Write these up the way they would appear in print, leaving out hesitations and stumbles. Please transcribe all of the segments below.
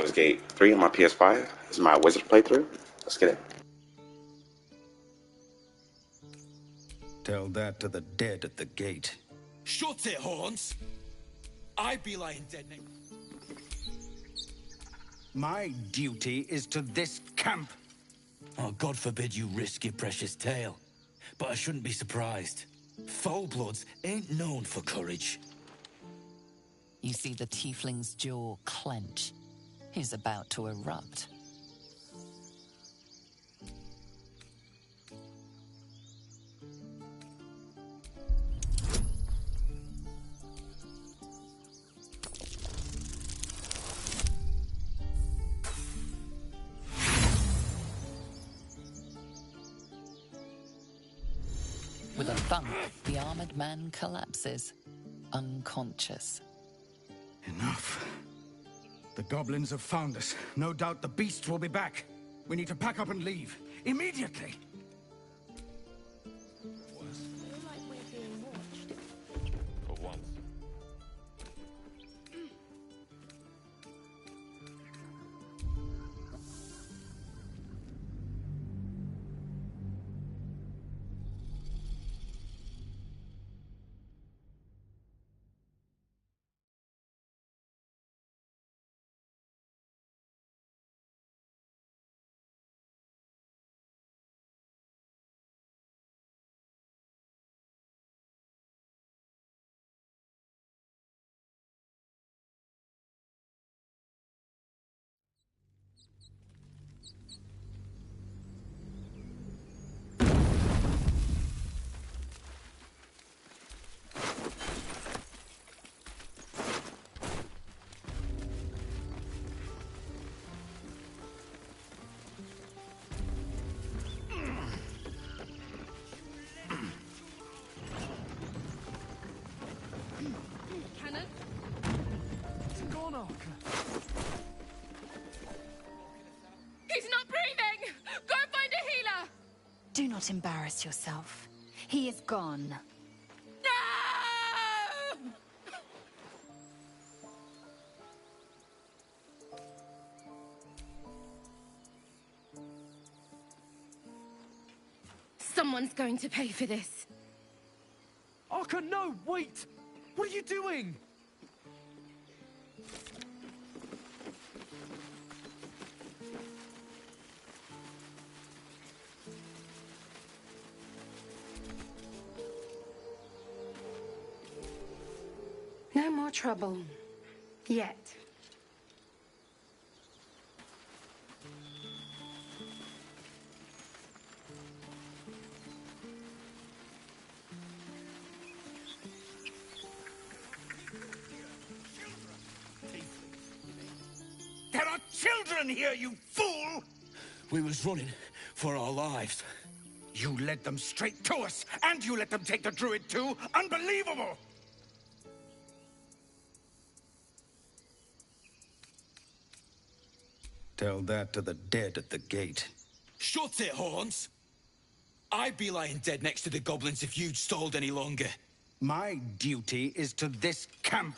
Baldur's Gate 3 on my PS5. This is my Wizard playthrough. Let's get it. Tell that to the dead at the gate. Shut it, Horns! I be lying dead next. My duty is to this camp. Oh, God forbid you risk your precious tail. But I shouldn't be surprised. Foulbloods ain't known for courage. You see the tiefling's jaw clench. He's about to erupt. With a thump, the armored man collapses, unconscious. Enough. The goblins have found us. No doubt the beasts will be back. We need to pack up and leave. Immediately! For once. He's not breathing! Go find a healer! Do not embarrass yourself. He is gone. No! Someone's going to pay for this. Arka, no! Wait! What are you doing? No more trouble. Yet. There are children here, you fool! We was running for our lives. You led them straight to us, and you let them take the druid too? Unbelievable! Tell that to the dead at the gate. Shut it, Horns! I'd be lying dead next to the goblins if you'd stalled any longer. My duty is to this camp.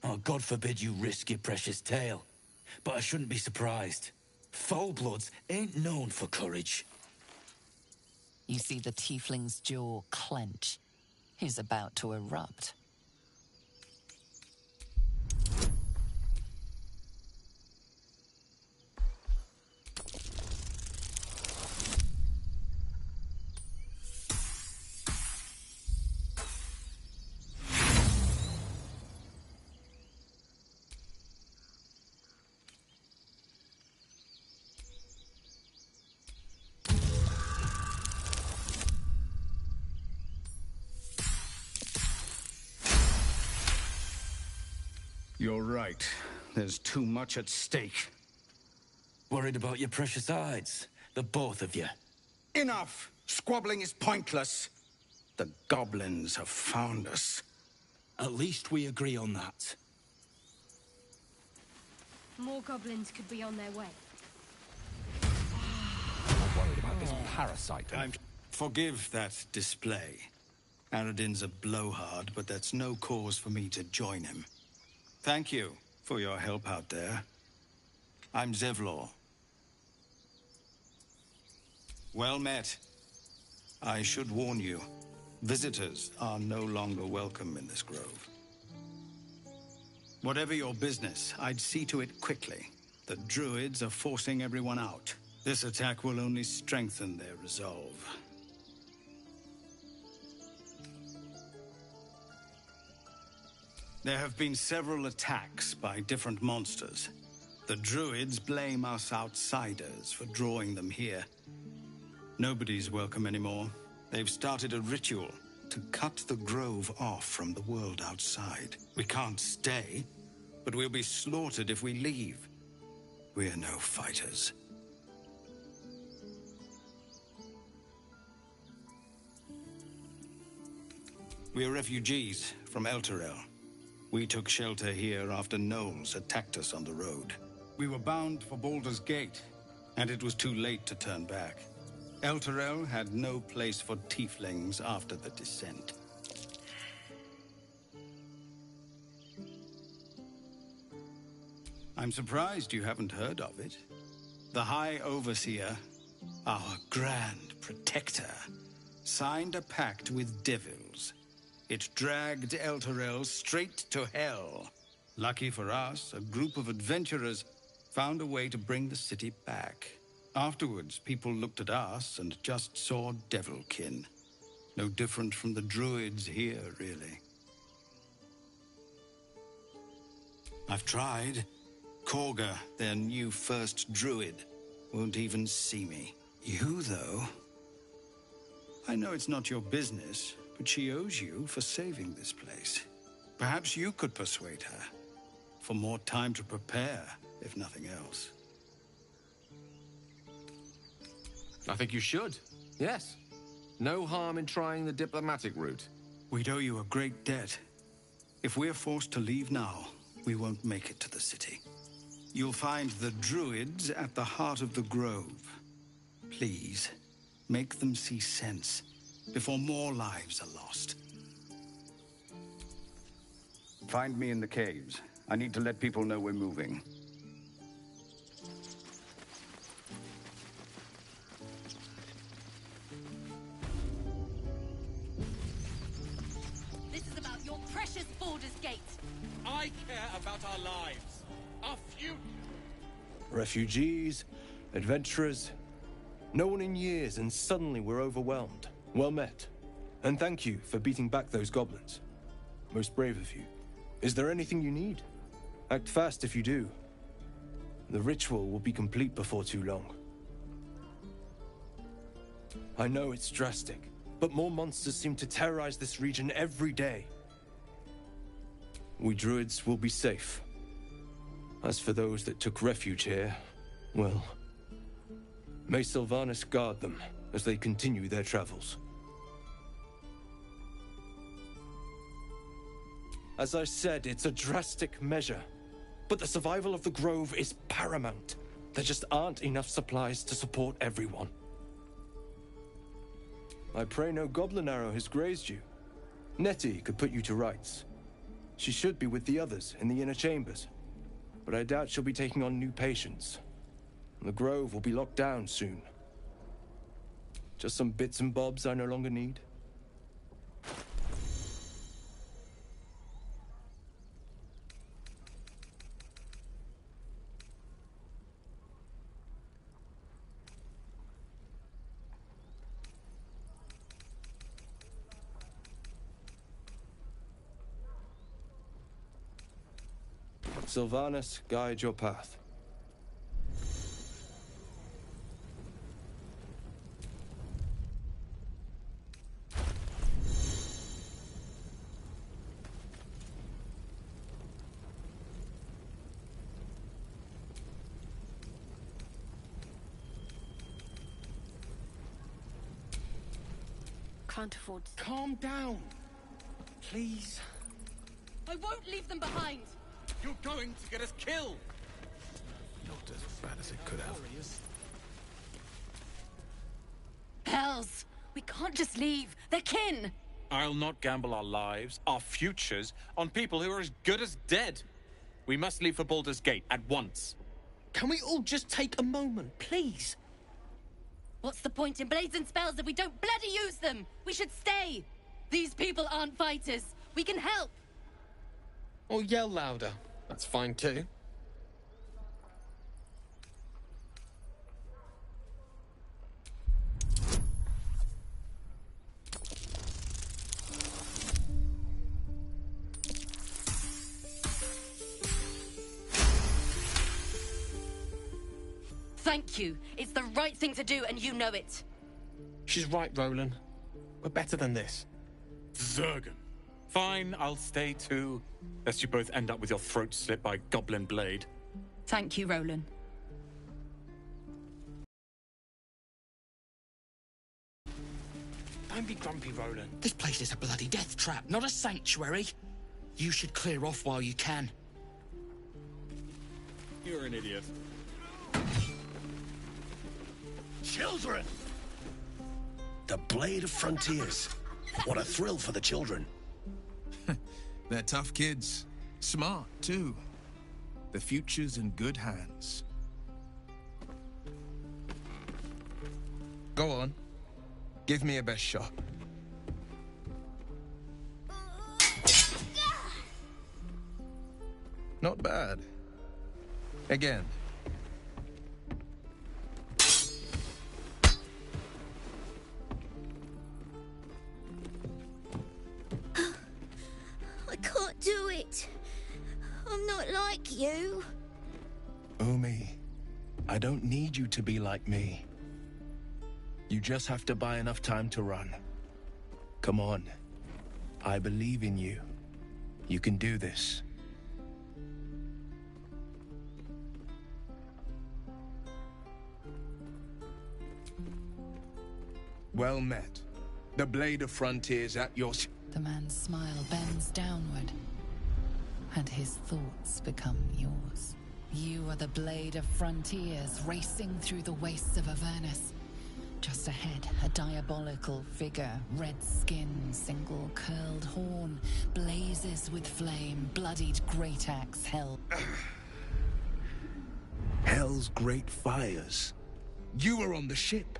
Oh, God forbid you risk your precious tail. But I shouldn't be surprised. Foulbloods ain't known for courage. You see the tiefling's jaw clench. He's about to erupt. You're right. There's too much at stake. Worried about your precious hides? The both of you. Enough! Squabbling is pointless. The goblins have found us. At least we agree on that. More goblins could be on their way. I'm worried about this parasite. Forgive that display. Aradin's a blowhard, but that's no cause for me to join him. Thank you for your help out there. I'm Zevlor. Well met. I should warn you, visitors are no longer welcome in this grove. Whatever your business, I'd see to it quickly. The druids are forcing everyone out. This attack will only strengthen their resolve. There have been several attacks by different monsters. The druids blame us outsiders for drawing them here. Nobody's welcome anymore. They've started a ritual to cut the grove off from the world outside. We can't stay, but we'll be slaughtered if we leave. We're no fighters. We're refugees from Elturel. We took shelter here after gnolls attacked us on the road. We were bound for Baldur's Gate, and it was too late to turn back. Elturel had no place for tieflings after the descent. I'm surprised you haven't heard of it. The High Overseer, our Grand Protector, signed a pact with devils. It dragged Elturel straight to hell. Lucky for us, a group of adventurers found a way to bring the city back. Afterwards, people looked at us and just saw devilkin. No different from the druids here, really. I've tried. Korga, their new first druid, won't even see me. You, though... I know it's not your business, but she owes you for saving this place. Perhaps you could persuade her. For more time to prepare, if nothing else. I think you should. Yes. No harm in trying the diplomatic route. We'd owe you a great debt. If we're forced to leave now, we won't make it to the city. You'll find the druids at the heart of the grove. Please, make them see sense before more lives are lost. Find me in the caves. I need to let people know we're moving. This is about your precious Baldur's Gate. I care about our lives, our future. Refugees, adventurers, no one in years, and suddenly we're overwhelmed. Well met. And thank you for beating back those goblins. Most brave of you. Is there anything you need? Act fast if you do. The ritual will be complete before too long. I know it's drastic, but more monsters seem to terrorize this region every day. We druids will be safe. As for those that took refuge here, well, may Sylvanas guard them as they continue their travels. As I said, it's a drastic measure, but the survival of the grove is paramount. There just aren't enough supplies to support everyone. I pray no goblin arrow has grazed you. Nettie could put you to rights. She should be with the others in the inner chambers, but I doubt she'll be taking on new patients. The grove will be locked down soon. Just some bits and bobs I no longer need. Sylvanas, guide your path. Can't afford... Calm down, please. I won't leave them behind! You're going to get us killed! Looked as bad as it could have. Hells! We can't just leave. They're kin! I'll not gamble our lives, our futures, on people who are as good as dead. We must leave for Baldur's Gate at once. Can we all just take a moment, please? What's the point in blades and spells if we don't bloody use them? We should stay. These people aren't fighters. We can help. Or yell louder. That's fine too. Thank you. It's the right thing to do, and you know it. She's right, Roland. We're better than this. Zergan. Fine, I'll stay too. Lest you both end up with your throat slit by Goblin Blade. Thank you, Roland. Don't be grumpy, Roland. This place is a bloody death trap, not a sanctuary. You should clear off while you can. You're an idiot. Children! The Blade of Frontiers. What a thrill for the children. They're tough kids. Smart, too. The future's in good hands. Go on. Give me a best shot. Not bad. Again. I can't do it. I'm not like you. Umi, I don't need you to be like me. You just have to buy enough time to run. Come on. I believe in you. You can do this. Well met. The Blade of Frontiers at your... The man's smile bends downward, and his thoughts become yours. You are the Blade of Frontiers, racing through the wastes of Avernus. Just ahead, a diabolical figure, red skin, single curled horn, blazes with flame, bloodied great axe held. Hell's great fires. You were on the ship.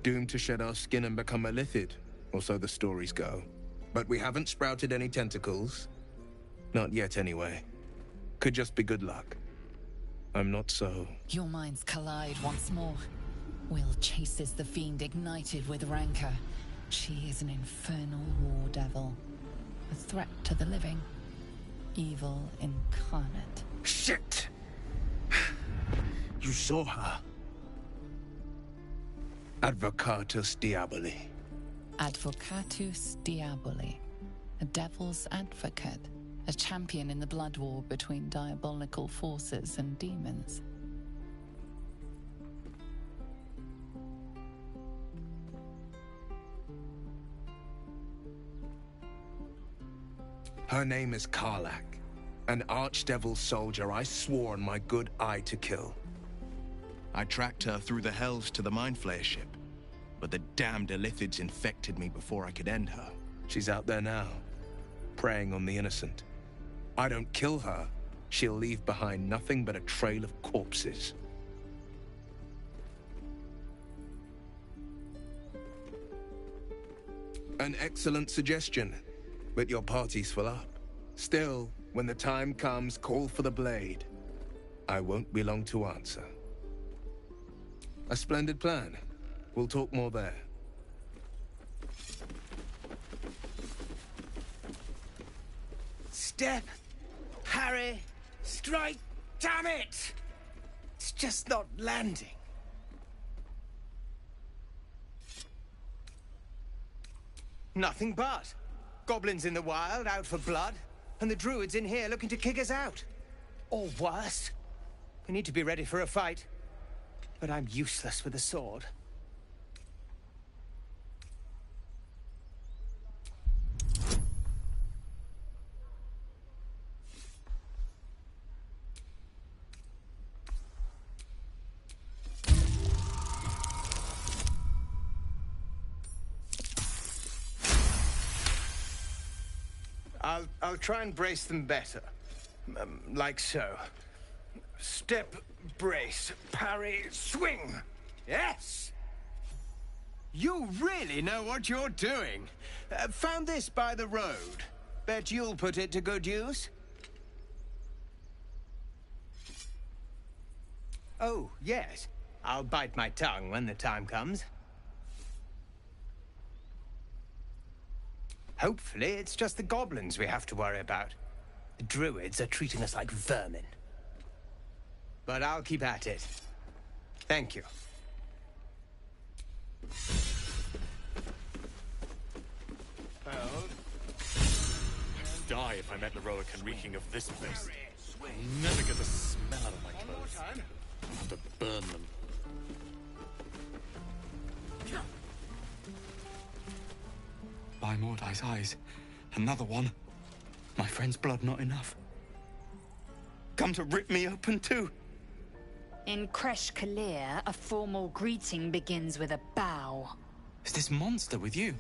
Doomed to shed our skin and become a lithid, or so the stories go. But we haven't sprouted any tentacles. Not yet, anyway. Could just be good luck. I'm not so... Your minds collide once more. Will chases the fiend ignited with rancor. She is an infernal war devil. A threat to the living. Evil incarnate. Shit! You saw her. Advocatus Diaboli. Advocatus Diaboli. A devil's advocate. A champion in the blood war between diabolical forces and demons. Her name is Karlach, an archdevil soldier I swore on my good eye to kill. I tracked her through the hells to the Mind Flayer ship, but the damned Illithids infected me before I could end her. She's out there now, preying on the innocent. I don't kill her, she'll leave behind nothing but a trail of corpses. An excellent suggestion, but your party's full up. Still, when the time comes, call for the blade. I won't be long to answer. A splendid plan. We'll talk more there. Step, Harry, strike, damn it! It's just not landing. Nothing but. Goblins in the wild, out for blood, and the druids in here looking to kick us out. Or worse. We need to be ready for a fight. But I'm useless with a sword. I'll try and brace them better. Like so. Step, brace, parry, swing. Yes! You really know what you're doing. Found this by the road. Bet you'll put it to good use. Oh, yes. I'll bite my tongue when the time comes. Hopefully, it's just the goblins we have to worry about. The druids are treating us like vermin. But I'll keep at it. Thank you. I'd die if I met Leroican reeking of this place. I'll never get the smell out of my clothes. I'll have to burn them. By Mordai's eyes, another one. My friend's blood not enough. Come to rip me open too. In Kresh Kalir, a formal greeting begins with a bow. Is this monster with you?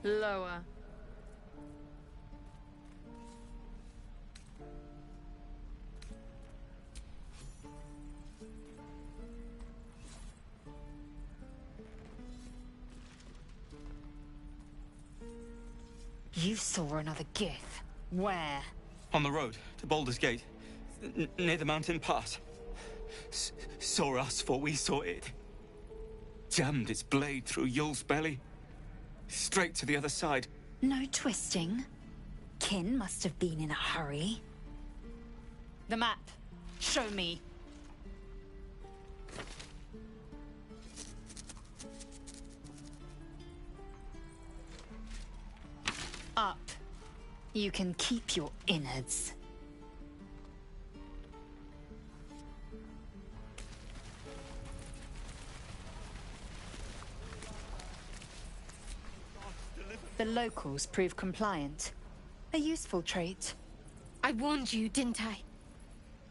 Lower. You saw another Gith. Where? On the road to Baldur's Gate, near the mountain pass. Saw us, for we saw it. Jammed its blade through Yul's belly. Straight to the other side. No twisting. Kin must have been in a hurry. The map. Show me. Up. You can keep your innards. The locals prove compliant. A useful trait. I warned you, didn't I?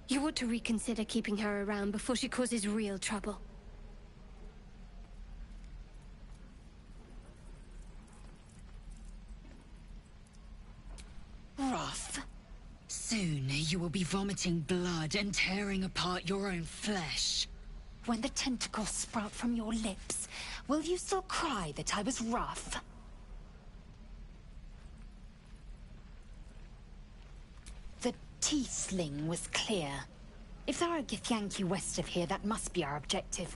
You ought to reconsider keeping her around before she causes real trouble. Rough. Soon you will be vomiting blood and tearing apart your own flesh. When the tentacles sprout from your lips, will you still cry that I was rough? The teeth sling was clear. If there are Githyanki west of here, that must be our objective.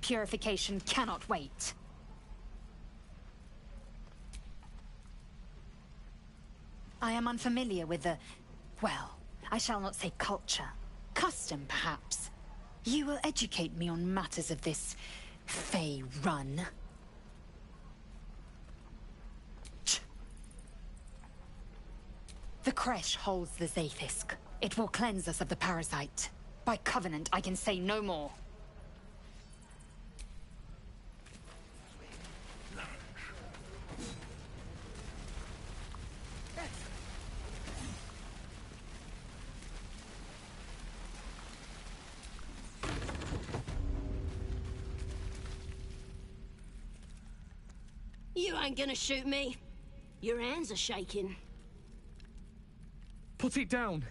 Purification cannot wait. I am unfamiliar with the... well, I shall not say culture. Custom, perhaps. You will educate me on matters of this... Fey run. The Kresh holds the Zaithisk. It will cleanse us of the parasite. By covenant, I can say no more. You ain't gonna shoot me. Your hands are shaking. Put it down.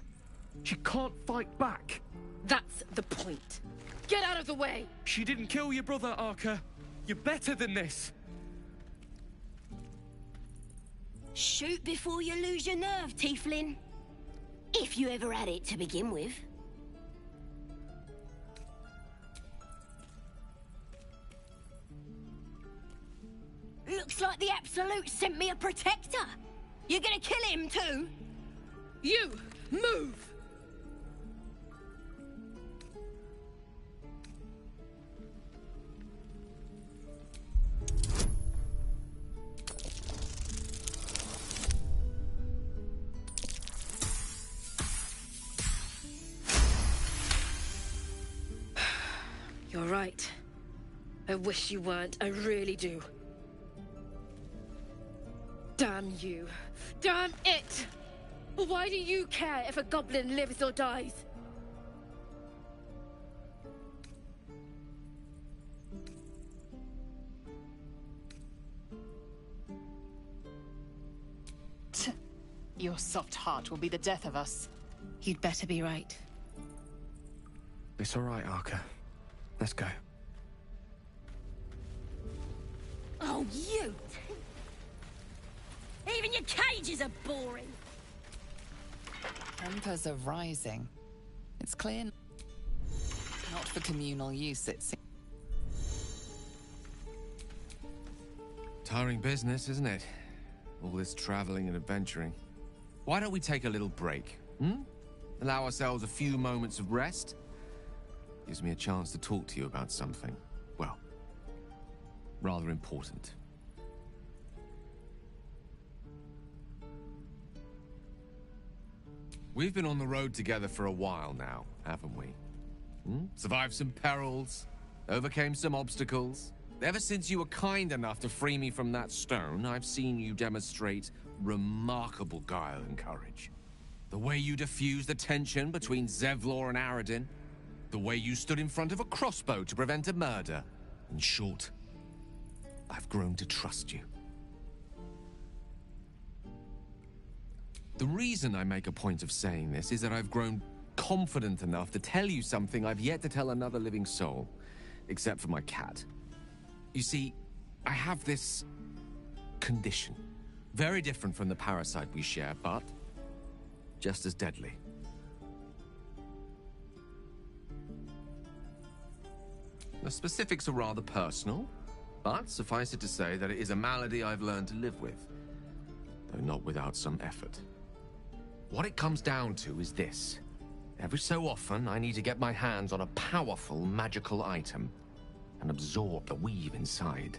She can't fight back. That's the point. Get out of the way! She didn't kill your brother, Arka. You're better than this. Shoot before you lose your nerve, Tiefling. If you ever had it to begin with. Looks like the Absolute sent me a protector. You're gonna kill him too? You! Move! You're right. I wish you weren't. I really do. Damn you. Damn it! Well, why do you care if a goblin lives or dies? Your soft heart will be the death of us. You'd better be right. It's all right, Arca. Let's go. Oh, you! Even your cages are boring. Tempers are rising. It's clear. Not for communal use, it seems. Tiring business, isn't it? All this traveling and adventuring. Why don't we take a little break? Allow ourselves a few moments of rest? Gives me a chance to talk to you about something, well, rather important. We've been on the road together for a while now, haven't we? Survived some perils, overcame some obstacles. Ever since you were kind enough to free me from that stone, I've seen you demonstrate remarkable guile and courage. The way you diffused the tension between Zevlor and Aradin. The way you stood in front of a crossbow to prevent a murder. In short, I've grown to trust you. The reason I make a point of saying this is that I've grown confident enough to tell you something I've yet to tell another living soul, except for my cat. You see, I have this condition. Very different from the parasite we share, but just as deadly. The specifics are rather personal, but suffice it to say that it is a malady I've learned to live with, though not without some effort. What it comes down to is this. Every so often, I need to get my hands on a powerful magical item and absorb the weave inside.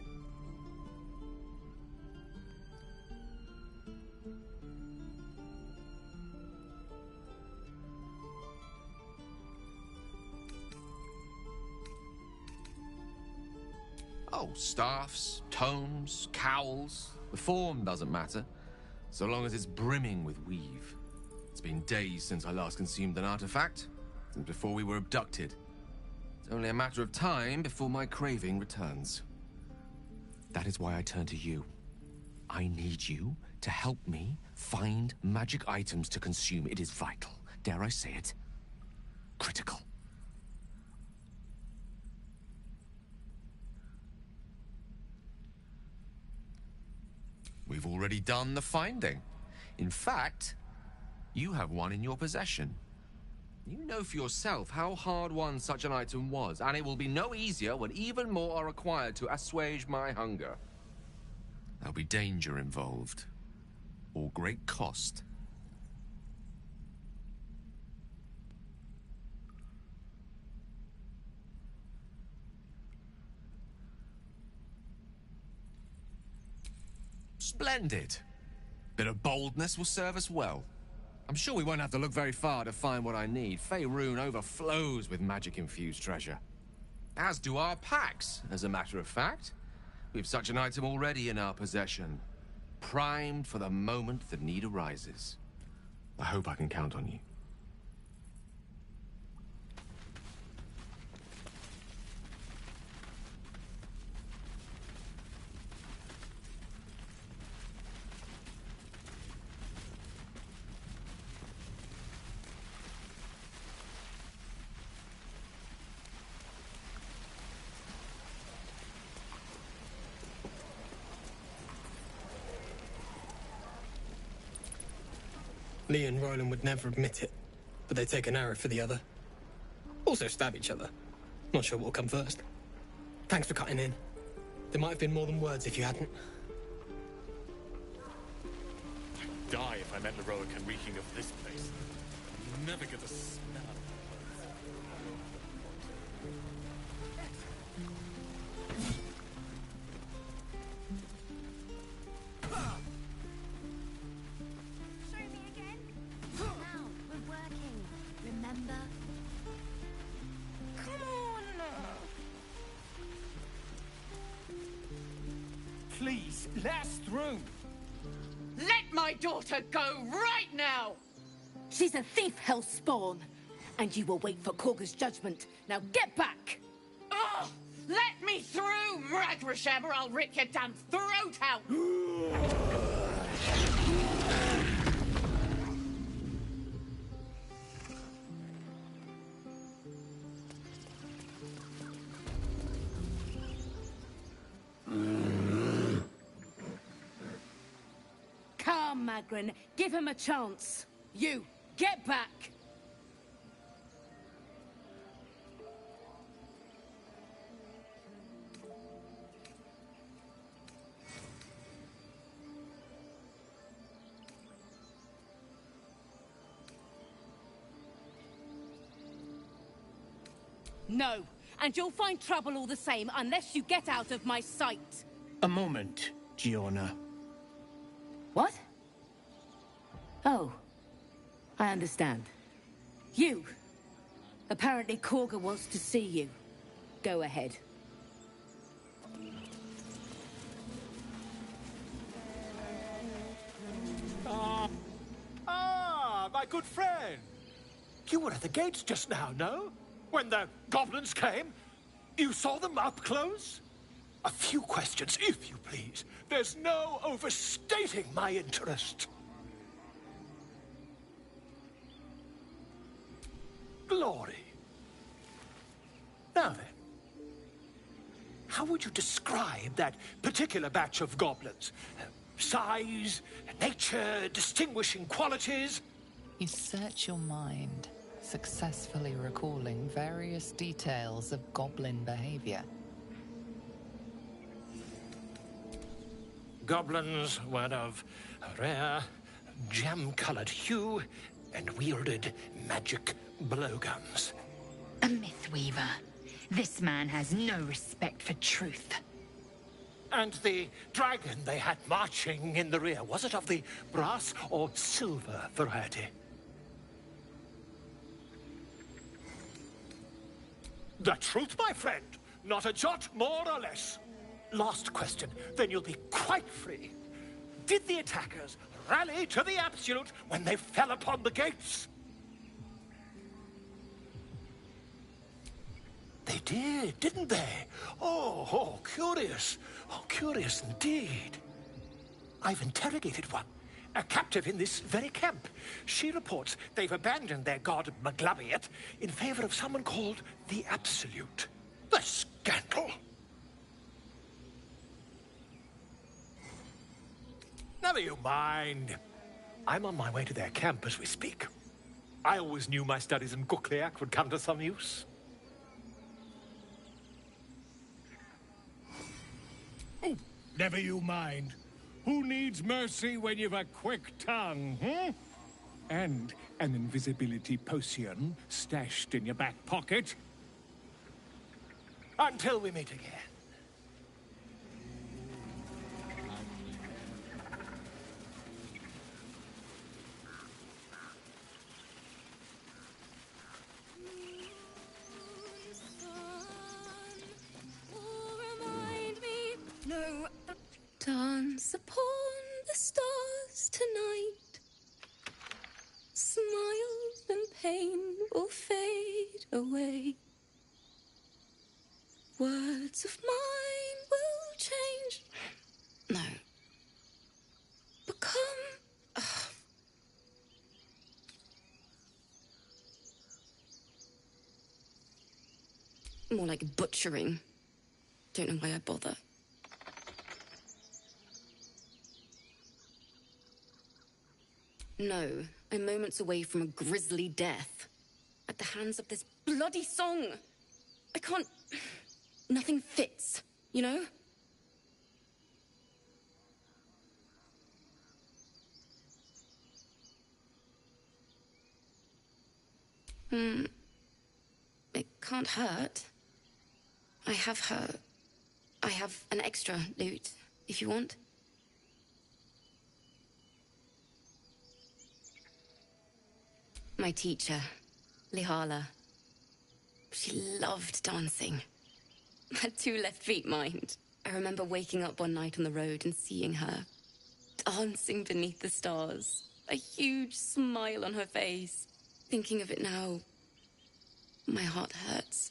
Oh, staffs, tomes, cowls. The form doesn't matter, so long as it's brimming with weave. It's been days since I last consumed an artifact, since before we were abducted. It's only a matter of time before my craving returns. That is why I turn to you. I need you to help me find magic items to consume. It is vital. Dare I say it? Critical. We've already done the finding. In fact, you have one in your possession. You know for yourself how hard-won such an item was, and it will be no easier when even more are required to assuage my hunger. There'll be danger involved, or great cost. Splendid. Bit of boldness will serve us well. I'm sure we won't have to look very far to find what I need. Faerun overflows with magic-infused treasure. As do our packs, as a matter of fact. We've such an item already in our possession. Primed for the moment the need arises. I hope I can count on you. Lee and Roland would never admit it, but they take an arrow for the other. Also stab each other. Not sure what'll come first. Thanks for cutting in. There might have been more than words if you hadn't. I'd die if I met Leroic and reeking of this place. I'd never get the smell. Please, last through. Let my daughter go right now! She's a thief, hellspawn. And you will wait for Korga's judgment. Now get back! Oh! Let me through, Ragrasham, or I'll rip your damn throat out! Come, Magrin. Give him a chance. You, get back! No, and you'll find trouble all the same unless you get out of my sight. A moment, Giona. What? Oh, I understand. You. Apparently Korga wants to see you. Go ahead. My good friend. You were at the gates just now, no? When the goblins came? You saw them up close? A few questions, if you please. There's no overstating my interest. Glory. Now then, how would you describe that particular batch of goblins? Size, nature, distinguishing qualities? You search your mind, successfully recalling various details of goblin behavior. Goblins were of a rare, jam-colored hue and wielded magic blowguns. A myth weaver. This man has no respect for truth. And the dragon they had marching in the rear, was it of the brass or silver variety? The truth, my friend. Not a jot more or less. Last question, then you'll be quite free. Did the attackers rally to the absolute when they fell upon the gates? They did, didn't they? Oh, curious. Oh, curious indeed. I've interrogated one, a captive in this very camp. She reports they've abandoned their god Maglabiet in favor of someone called the Absolute. The scandal! Never you mind. I'm on my way to their camp as we speak. I always knew my studies in Gukliak would come to some use. Oh, never you mind. Who needs mercy when you've a quick tongue, hmm? And an invisibility potion stashed in your back pocket? Until we meet again. No. Dance upon the stars tonight. Smiles and pain will fade away. Words of mine will change. No. Become. More like butchering. Don't know why I bother. No, I'm moments away from a grisly death. At the hands of this bloody song. I can't... Nothing fits, you know? It can't hurt. I have an extra loot, if you want. My teacher, Lihala. She loved dancing. Had 2 left feet, mind. I remember waking up one night on the road and seeing her dancing beneath the stars. a huge smile on her face. Thinking of it now, my heart hurts.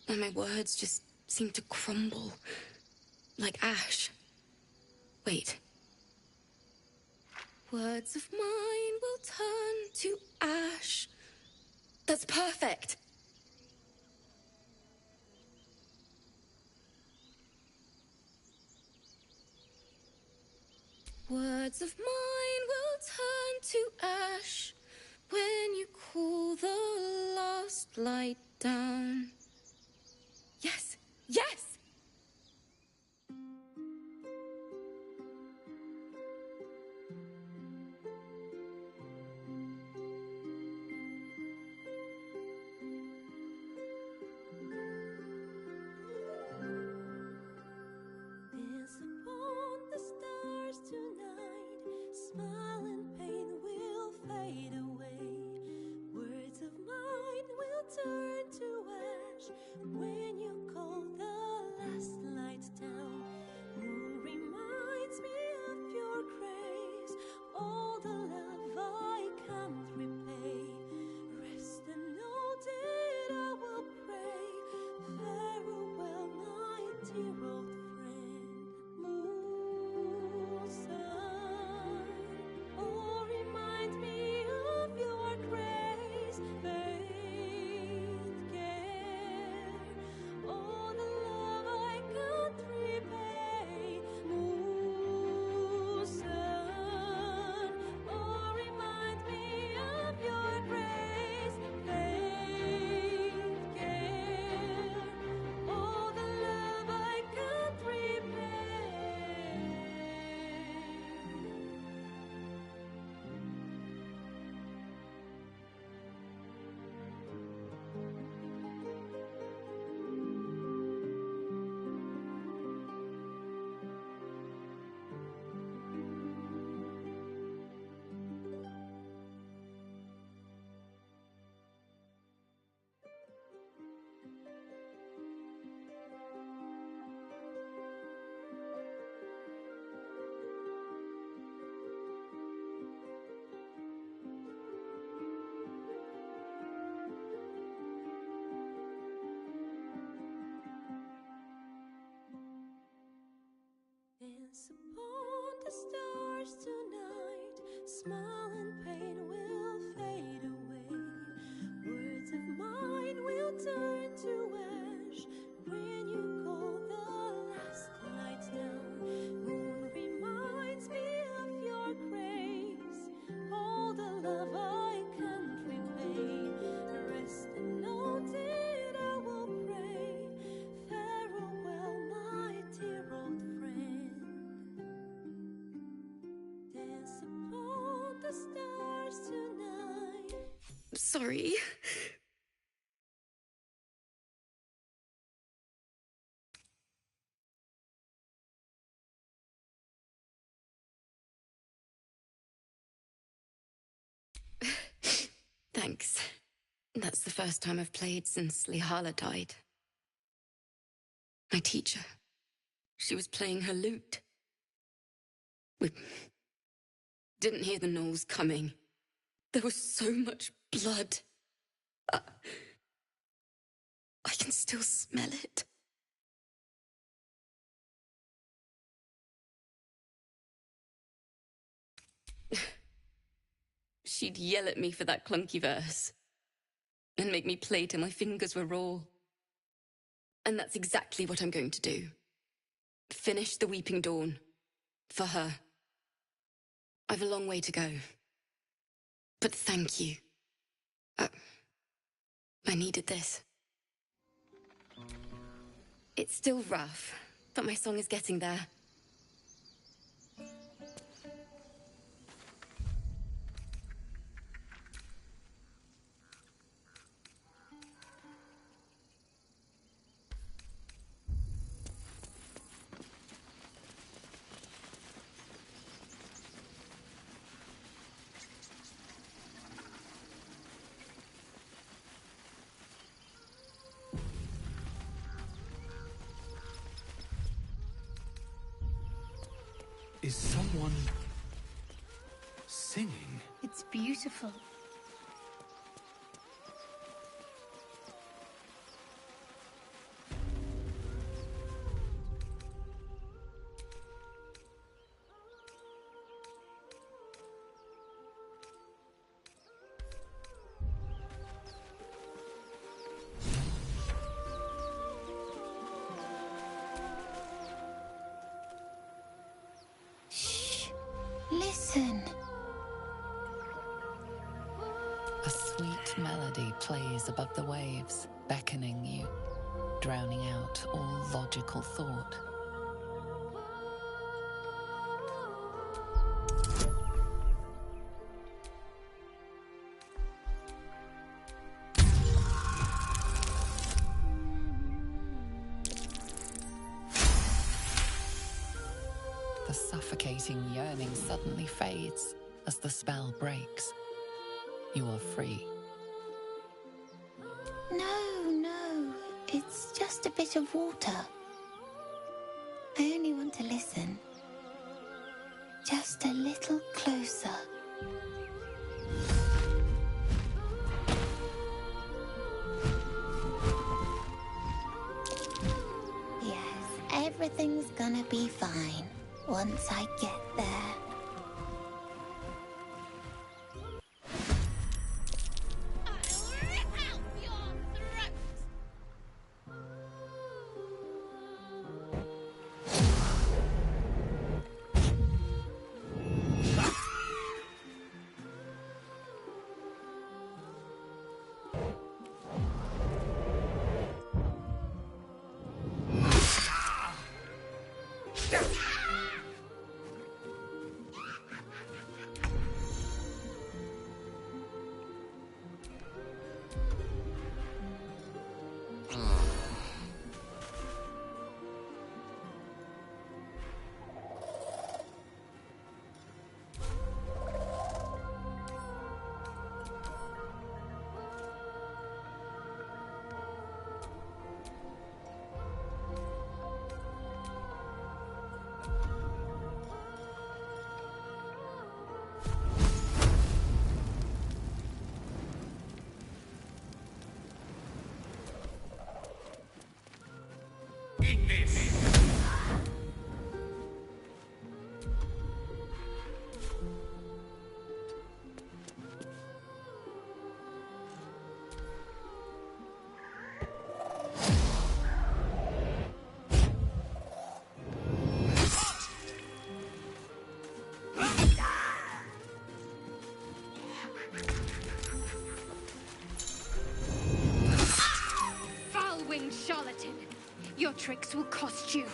And my words just seem to crumble, like ash. Wait. Words of mine will turn to ash. That's perfect. Words of mine will turn to ash when you cool the last light down. Yes, yes! Dance upon the stars tonight. Smile and pain will fade away. Words of mine will turn to ash when you call the last light down. Moon reminds me of your grace. All the love I can't repay. Rest and know that I will pray. Farewell, my dear old oh, remind me of your grace, faith, care, all the love I can't repay. Moon, oh, remind me of your grace, faith, care, all the love I can't repay. Dance upon the stars tonight. Smile and pain will fade away. Words of mine will turn to ash when you call the last light down. Moon reminds me of your grace. All the love I can't repay. Rest and know that I will pray. Farewell, my dear old friend. Dance upon the stars tonight. Sorry. Thanks. That's the first time I've played since Lihala died. My teacher. She was playing her lute. We didn't hear the gnolls coming. There was so much blood. I can still smell it. She'd yell at me for that clunky verse and make me play till my fingers were raw. And that's exactly what I'm going to do. Finish the Weeping Dawn. For her. I've a long way to go. But thank you. I needed this. It's still rough, but my song is getting there. Is someone beautiful. Listen. A sweet melody plays above the waves, beckoning you, drowning out all logical thought. The suffocating yearning suddenly fades as the spell breaks. You are free. No. It's just a bit of water. I only want to listen. Just a little closer. Yes, everything's gonna be fine once I get there. Foul-winged charlatan! Your tricks will cost you.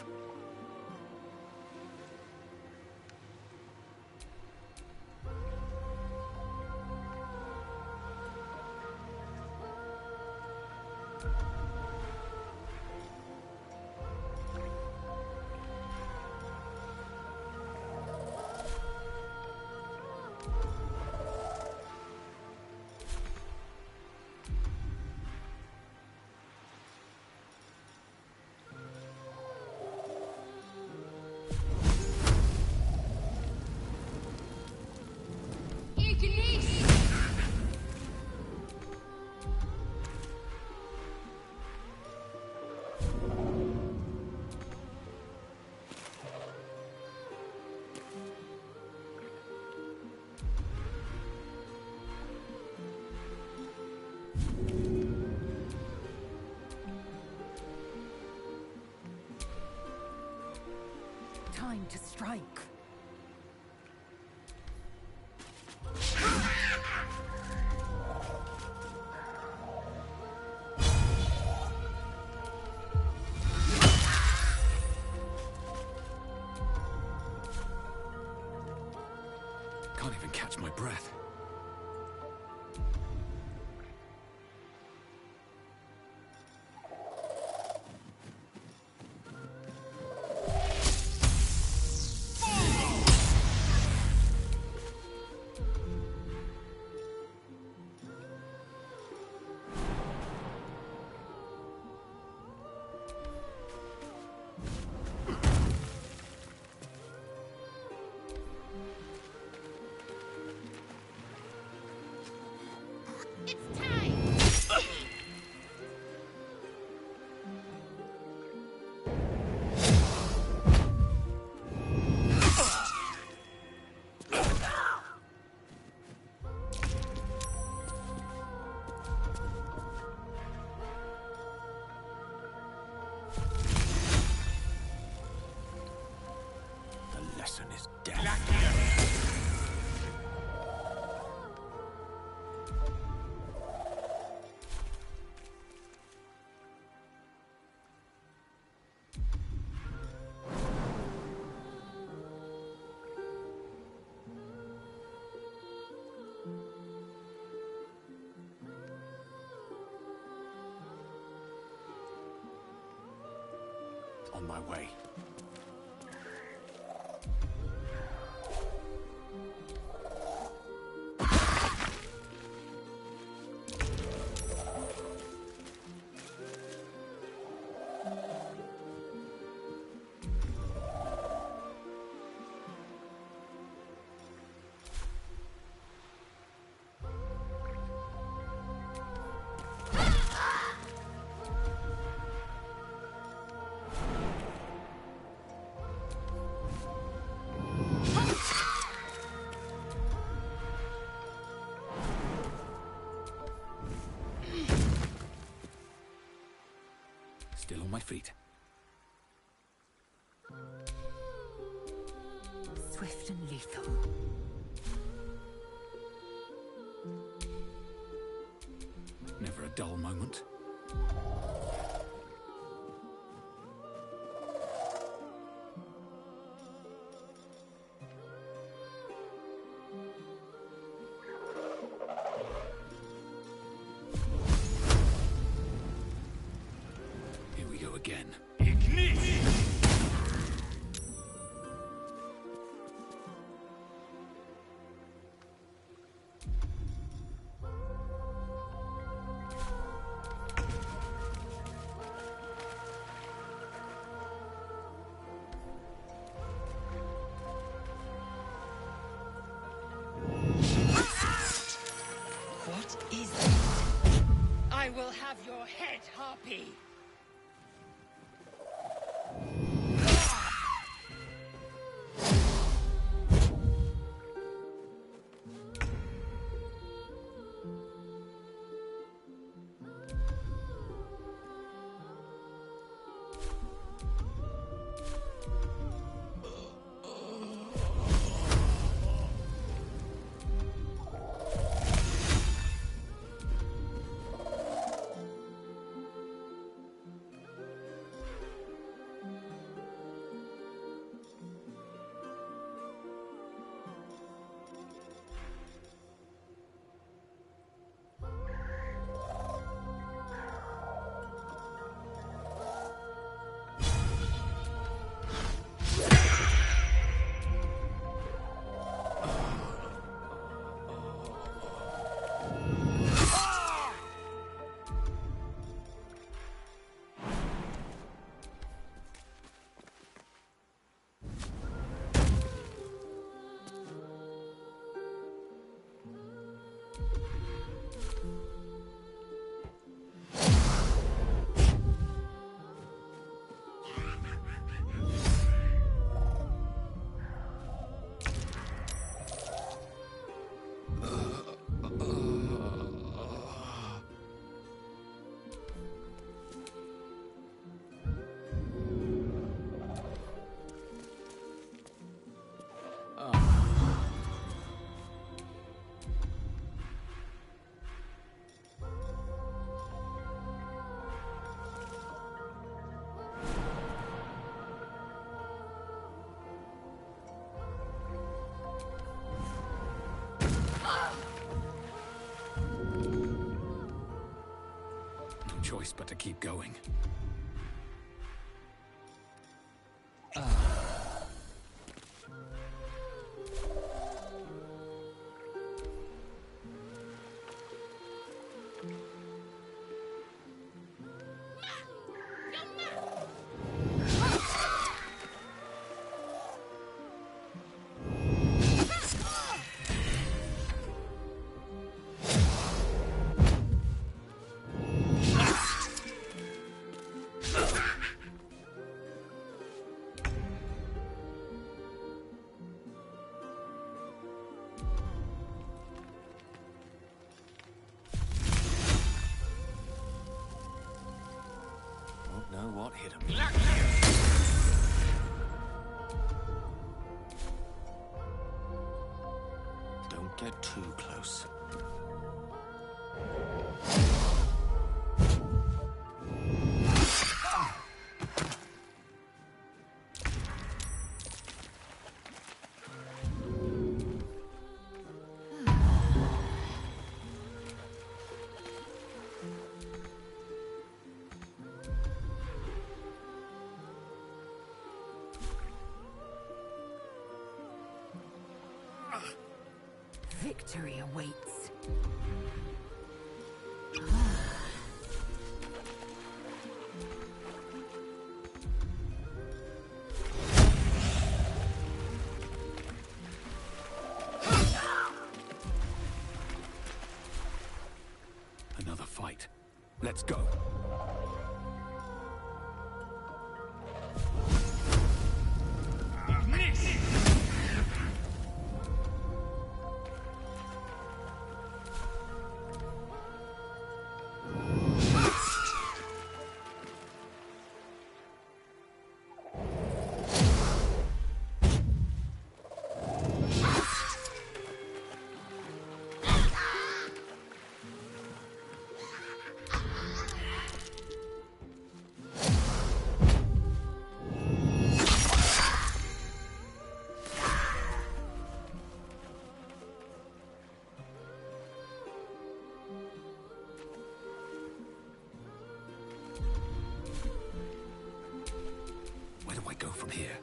Time to strike. Can't even catch my breath. On my way. Still on my feet. Swift and lethal. Never a dull moment. Here we go again. What is it? I will have your head, Harpy! Choice but to keep going. Know what hit him. Don't get too close. Victory awaits. Another fight. Let's go. Where do I go from here?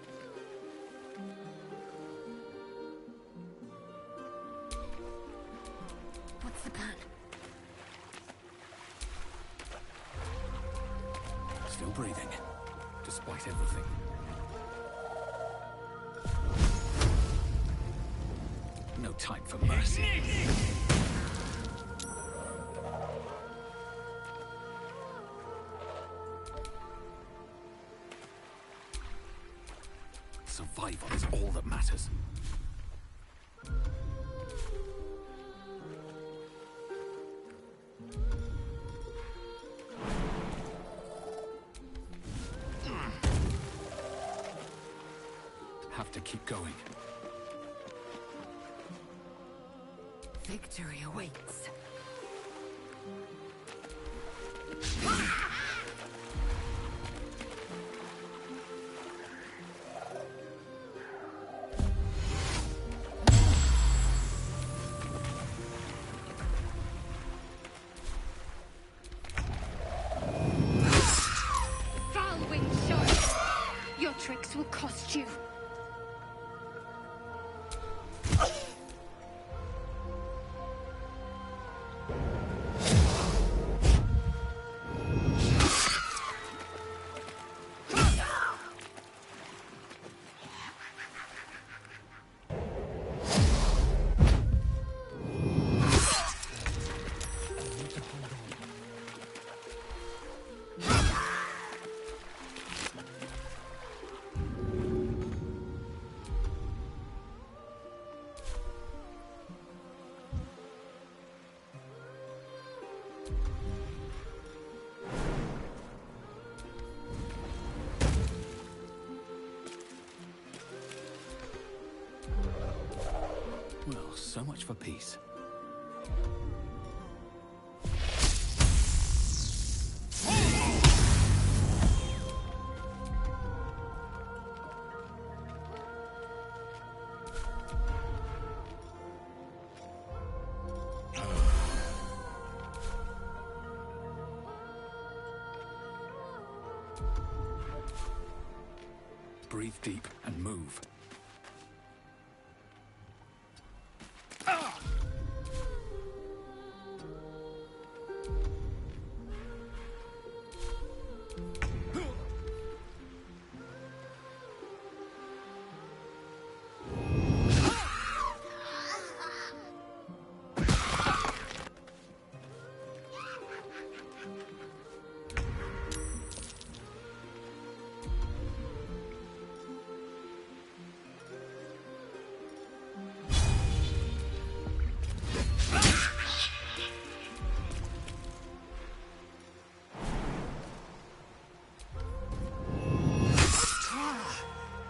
What's the plan? Still breathing, despite everything. No time for mercy. Survival is all that matters. Have to keep going. Victory awaits. Foul-winged shot! Your tricks will cost you. Well, so much for peace. Breathe deep and move.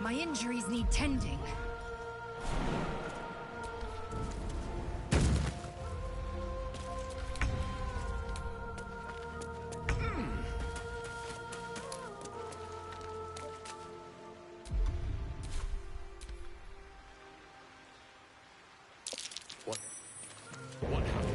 My injuries need tending. What happened?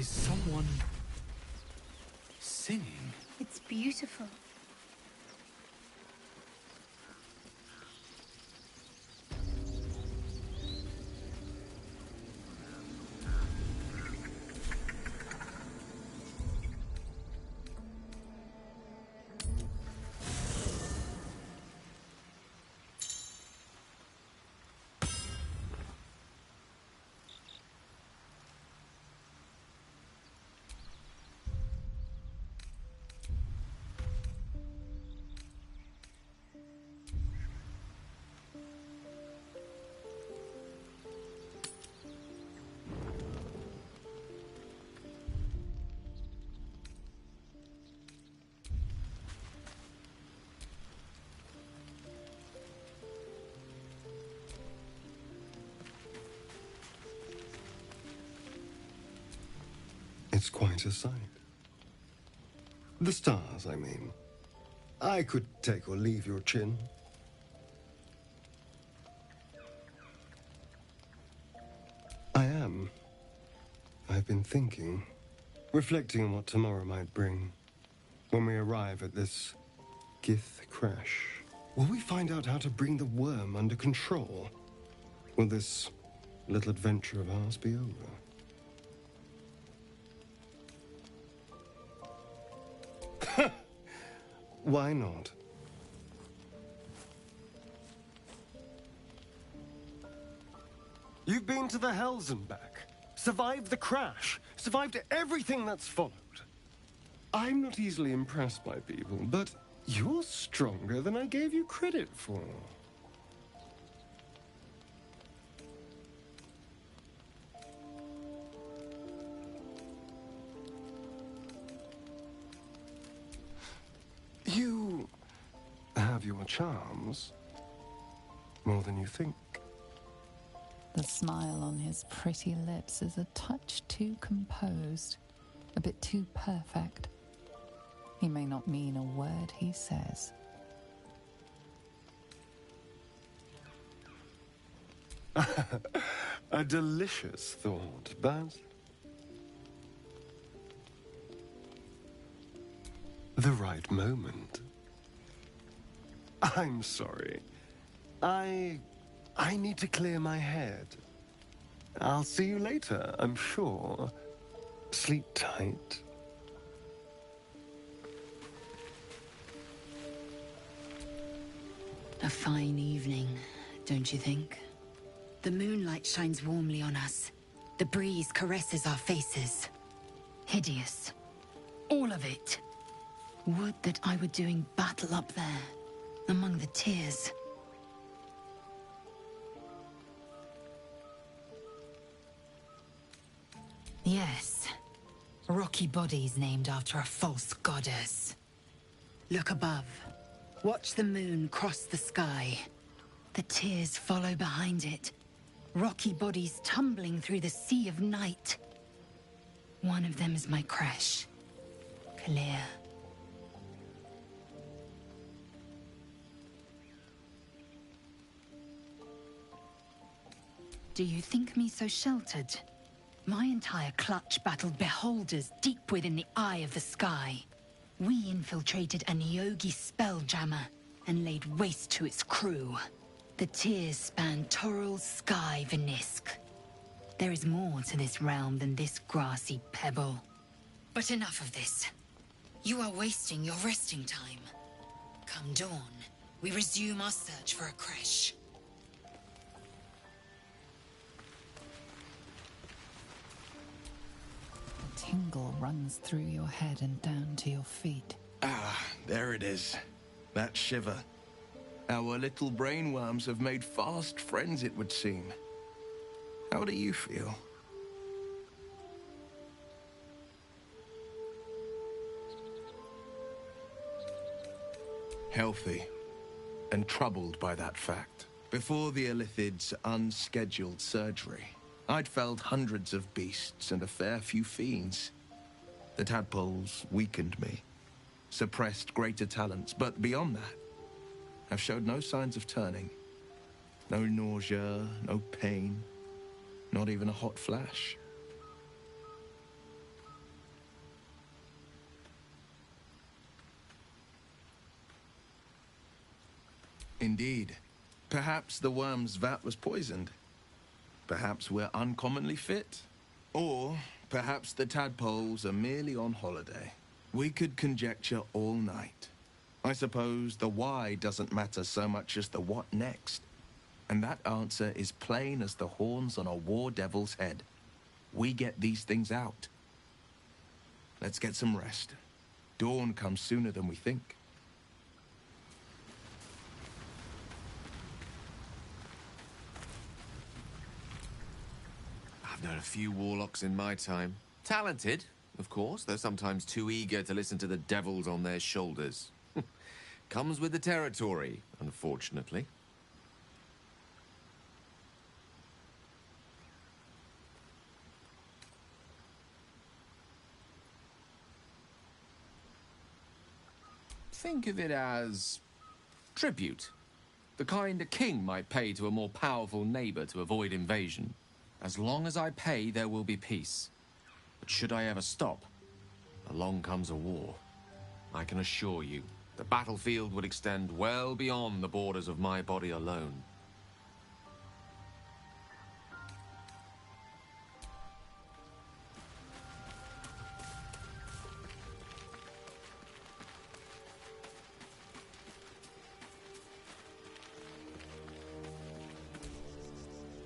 Is someone singing? It's beautiful. It's quite a sight. The stars, I mean. I could take or leave your chin. I am. I've been thinking, reflecting on what tomorrow might bring. When we arrive at this Gith crash, will we find out how to bring the worm under control? Will this little adventure of ours be over? Why not? You've been to the Hells and back, survived the crash, survived everything that's followed. I'm not easily impressed by people, but you're stronger than I gave you credit for. You have your charms, more than you think. The smile on his pretty lips is a touch too composed, a bit too perfect. He may not mean a word he says. A delicious thought, but the right moment. I'm sorry. I need to clear my head. I'll see you later, I'm sure. Sleep tight. A fine evening, don't you think? The moonlight shines warmly on us. The breeze caresses our faces. Hideous. All of it. Would that I were doing battle up there, among the tears. Yes. Rocky bodies named after a false goddess. Look above. Watch the moon cross the sky. The tears follow behind it. Rocky bodies tumbling through the sea of night. One of them is my crash. Clear. Do you think me so sheltered? My entire clutch battled beholders deep within the eye of the sky. We infiltrated an Yogi spelljammer and laid waste to its crew. The tears span Toral's sky, Venisk. There is more to this realm than this grassy pebble. But enough of this. You are wasting your resting time. Come dawn, we resume our search for a crash. A tingle runs through your head and down to your feet. Ah, there it is. That shiver. Our little brainworms have made fast friends, it would seem. How do you feel? Healthy, and troubled by that fact. Before the Illithid's unscheduled surgery, I'd felled hundreds of beasts and a fair few fiends. The tadpoles weakened me, suppressed greater talents, but beyond that, I've showed no signs of turning. No nausea, no pain, not even a hot flash. Indeed. Perhaps the worm's vat was poisoned. Perhaps we're uncommonly fit. Or perhaps the tadpoles are merely on holiday. We could conjecture all night. I suppose the why doesn't matter so much as the what next. And that answer is plain as the horns on a war devil's head. We get these things out. Let's get some rest. Dawn comes sooner than we think. I've known a few warlocks in my time. Talented, of course, though sometimes too eager to listen to the devils on their shoulders. Comes with the territory, unfortunately. Think of it as tribute. The kind a king might pay to a more powerful neighbor to avoid invasion. As long as I pay, there will be peace. But should I ever stop, along comes a war. I can assure you, the battlefield would extend well beyond the borders of my body alone.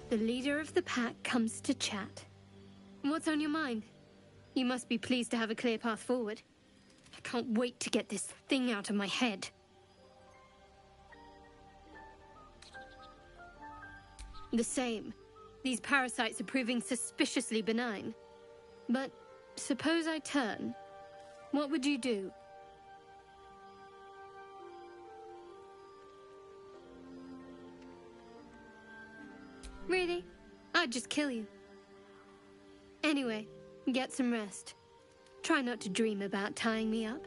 The leader of the pack comes to chat. What's on your mind? You must be pleased to have a clear path forward. I can't wait to get this thing out of my head. The same. These parasites are proving suspiciously benign. But suppose I turn. What would you do? Really? I'd just kill you. Anyway, get some rest. Try not to dream about tying me up.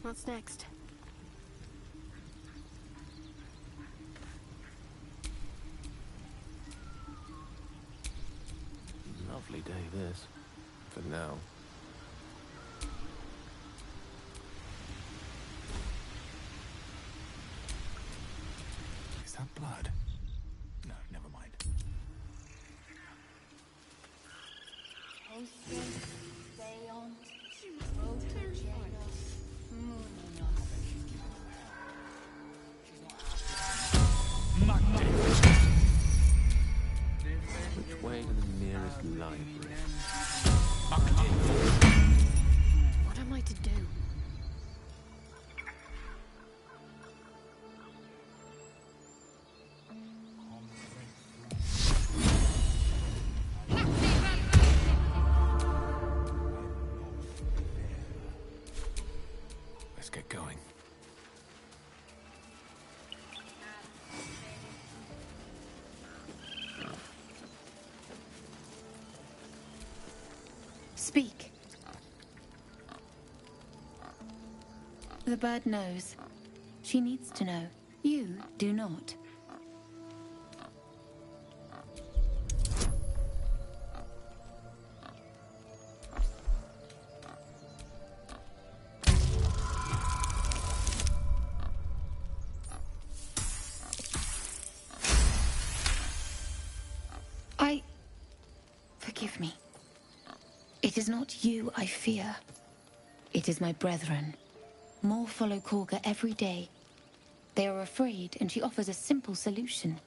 What's next? Lovely day, this. For now. Is that blood? No, never mind. Stay on. Which way to the nearest library? What am I to do? Let's get going. Speak. The bird knows. She needs to know. You do not. It is not you I fear. It is my brethren. More follow Korga every day. They are afraid, and she offers a simple solution.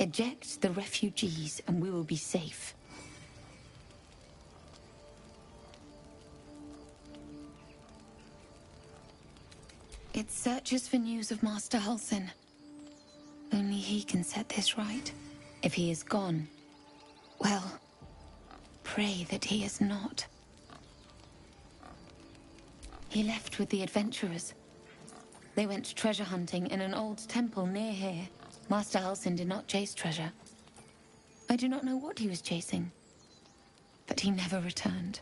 Eject the refugees, and we will be safe. It searches for news of Master Halsin. Only he can set this right. If he is gone, well, pray that he is not. He left with the adventurers. They went treasure hunting in an old temple near here. Master Halsin did not chase treasure. I do not know what he was chasing, but he never returned.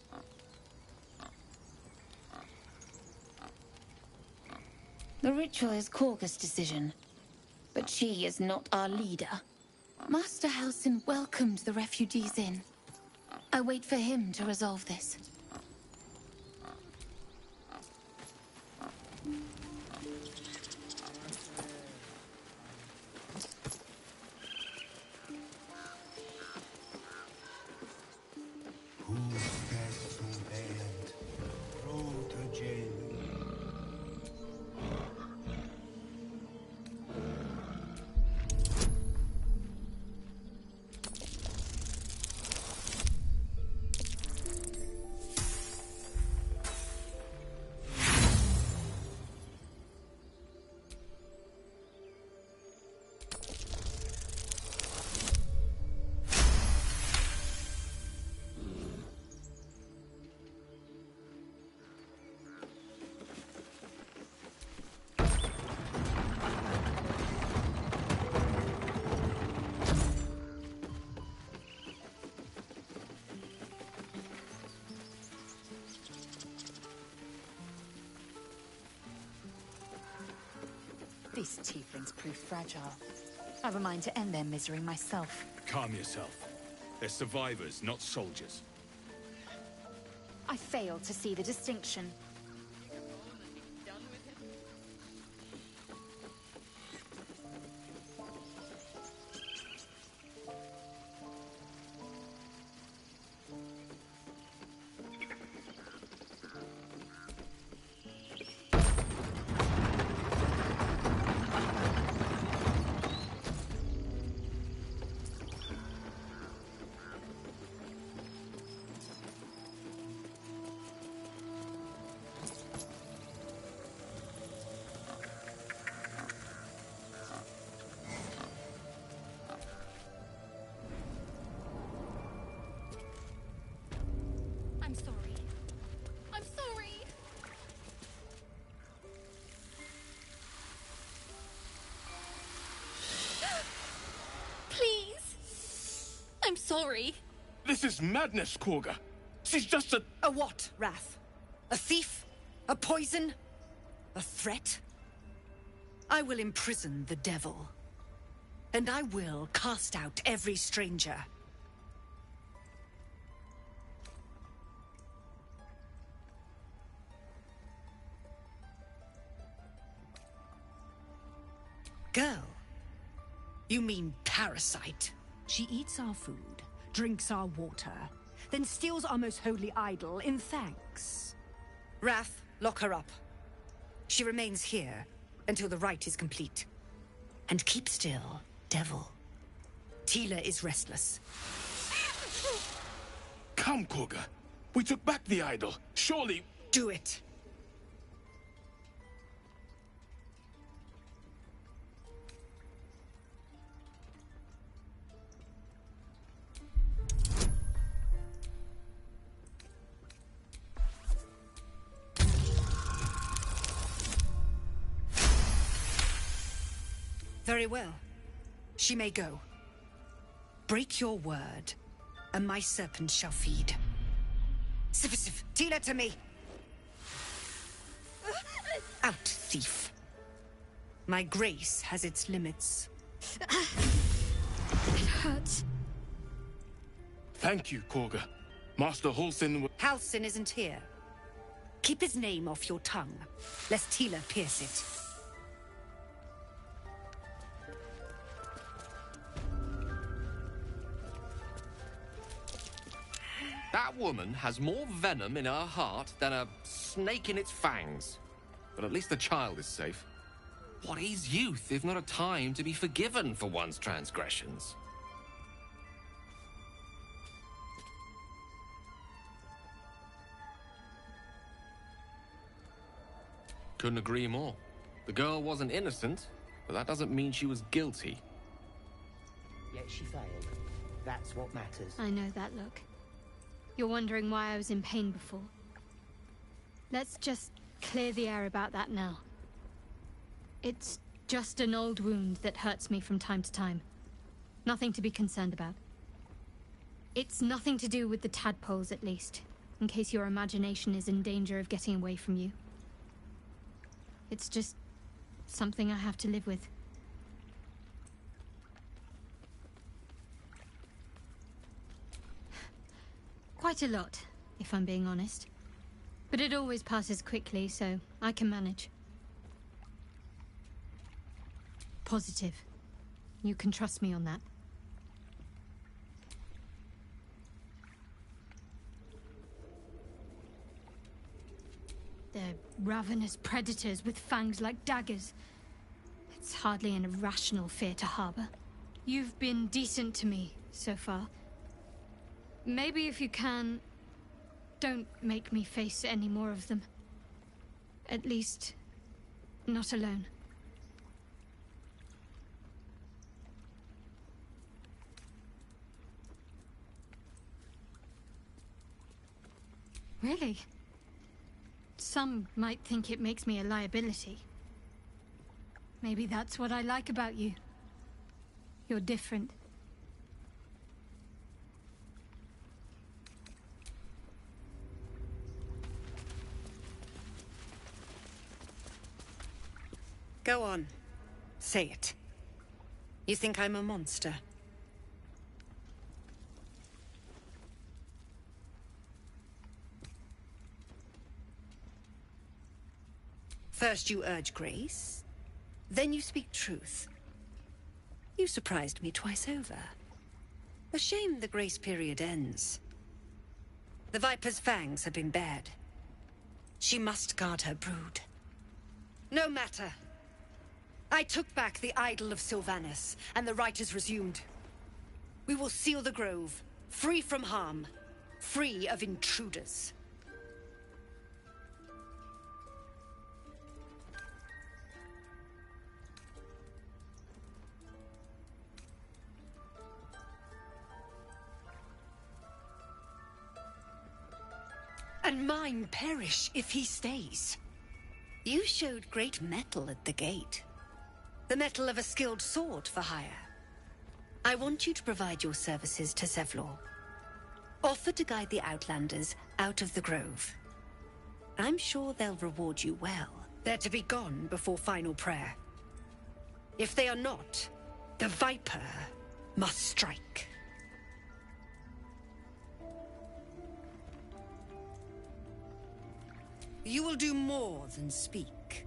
The ritual is Korga's decision, but she is not our leader. Master Halsin welcomed the refugees in. I wait for him to resolve this. These tieflings prove fragile. I have a mind to end their misery myself. Calm yourself. They're survivors, not soldiers. I fail to see the distinction. I'm sorry. I'm sorry. Please. I'm sorry. This is madness, Korga. She's just a... A what, Wrath? A thief? A poison? A threat? I will imprison the devil. And I will cast out every stranger. Girl? You mean parasite? She eats our food, drinks our water, then steals our most holy idol in thanks. Wrath, lock her up. She remains here until the rite is complete. And keep still, devil. Tila is restless. Come, Korga. We took back the idol. Surely... Do it. Very well. She may go. Break your word, and my serpent shall feed. Sif, Tila to me! Out, thief. My grace has its limits. It hurts. Thank you, Korga. Master Halsin... Halsin isn't here. Keep his name off your tongue, lest Tila pierce it. That woman has more venom in her heart than a snake in its fangs. But at least the child is safe. What is youth if not a time to be forgiven for one's transgressions? Couldn't agree more. The girl wasn't innocent, but that doesn't mean she was guilty. Yet she failed. That's what matters. I know that look. You're wondering why I was in pain before. Let's just clear the air about that now. It's just an old wound that hurts me from time to time. Nothing to be concerned about. It's nothing to do with the tadpoles, at least, in case your imagination is in danger of getting away from you. It's just something I have to live with. Quite a lot, if I'm being honest. But it always passes quickly, so I can manage. Positive. You can trust me on that. They're ravenous predators with fangs like daggers. It's hardly an irrational fear to harbor. You've been decent to me so far. Maybe if you can, don't make me face any more of them. At least, not alone. Really? Some might think it makes me a liability. Maybe that's what I like about you. You're different. Go on. Say it. You think I'm a monster? First you urge grace, then you speak truth. You surprised me twice over. A shame the grace period ends. The Viper's fangs have been bared. She must guard her brood. No matter. I took back the idol of Sylvanus, and the rite is resumed. We will seal the grove, free from harm, free of intruders. And mine perish if he stays. You showed great mettle at the gate. The mettle of a skilled sword for hire. I want you to provide your services to Zevlor. Offer to guide the Outlanders out of the grove. I'm sure they'll reward you well. They're to be gone before final prayer. If they are not, the Viper must strike. You will do more than speak.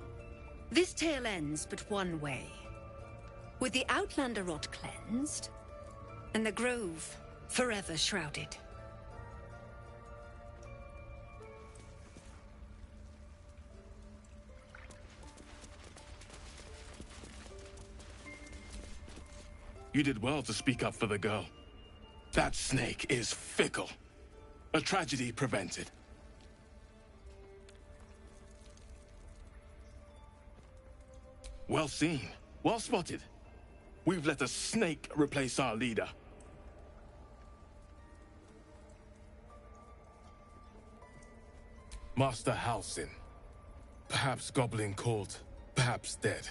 This tale ends but one way. With the Outlander rot cleansed, and the grove forever shrouded. You did well to speak up for the girl. That snake is fickle. A tragedy prevented. Well seen. Well spotted. We've let a snake replace our leader. Master Halsin. Perhaps goblin caught, perhaps dead.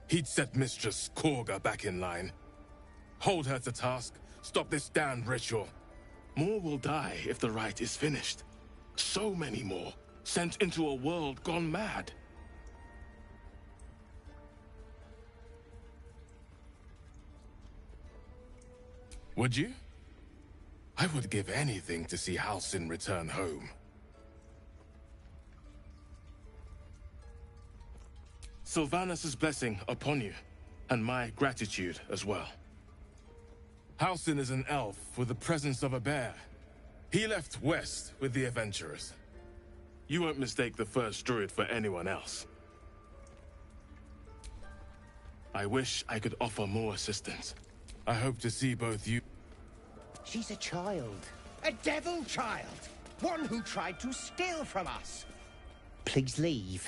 He'd set Mistress Korga back in line. Hold her to task, stop this damned ritual. More will die if the rite is finished. So many more, sent into a world gone mad. Would you? I would give anything to see Halsin return home. Sylvanus' blessing upon you, and my gratitude as well. Halsin is an elf with the presence of a bear. He left west with the adventurers. You won't mistake the first druid for anyone else. I wish I could offer more assistance. I hope to see both you... She's a child. A devil child! One who tried to steal from us! Please leave.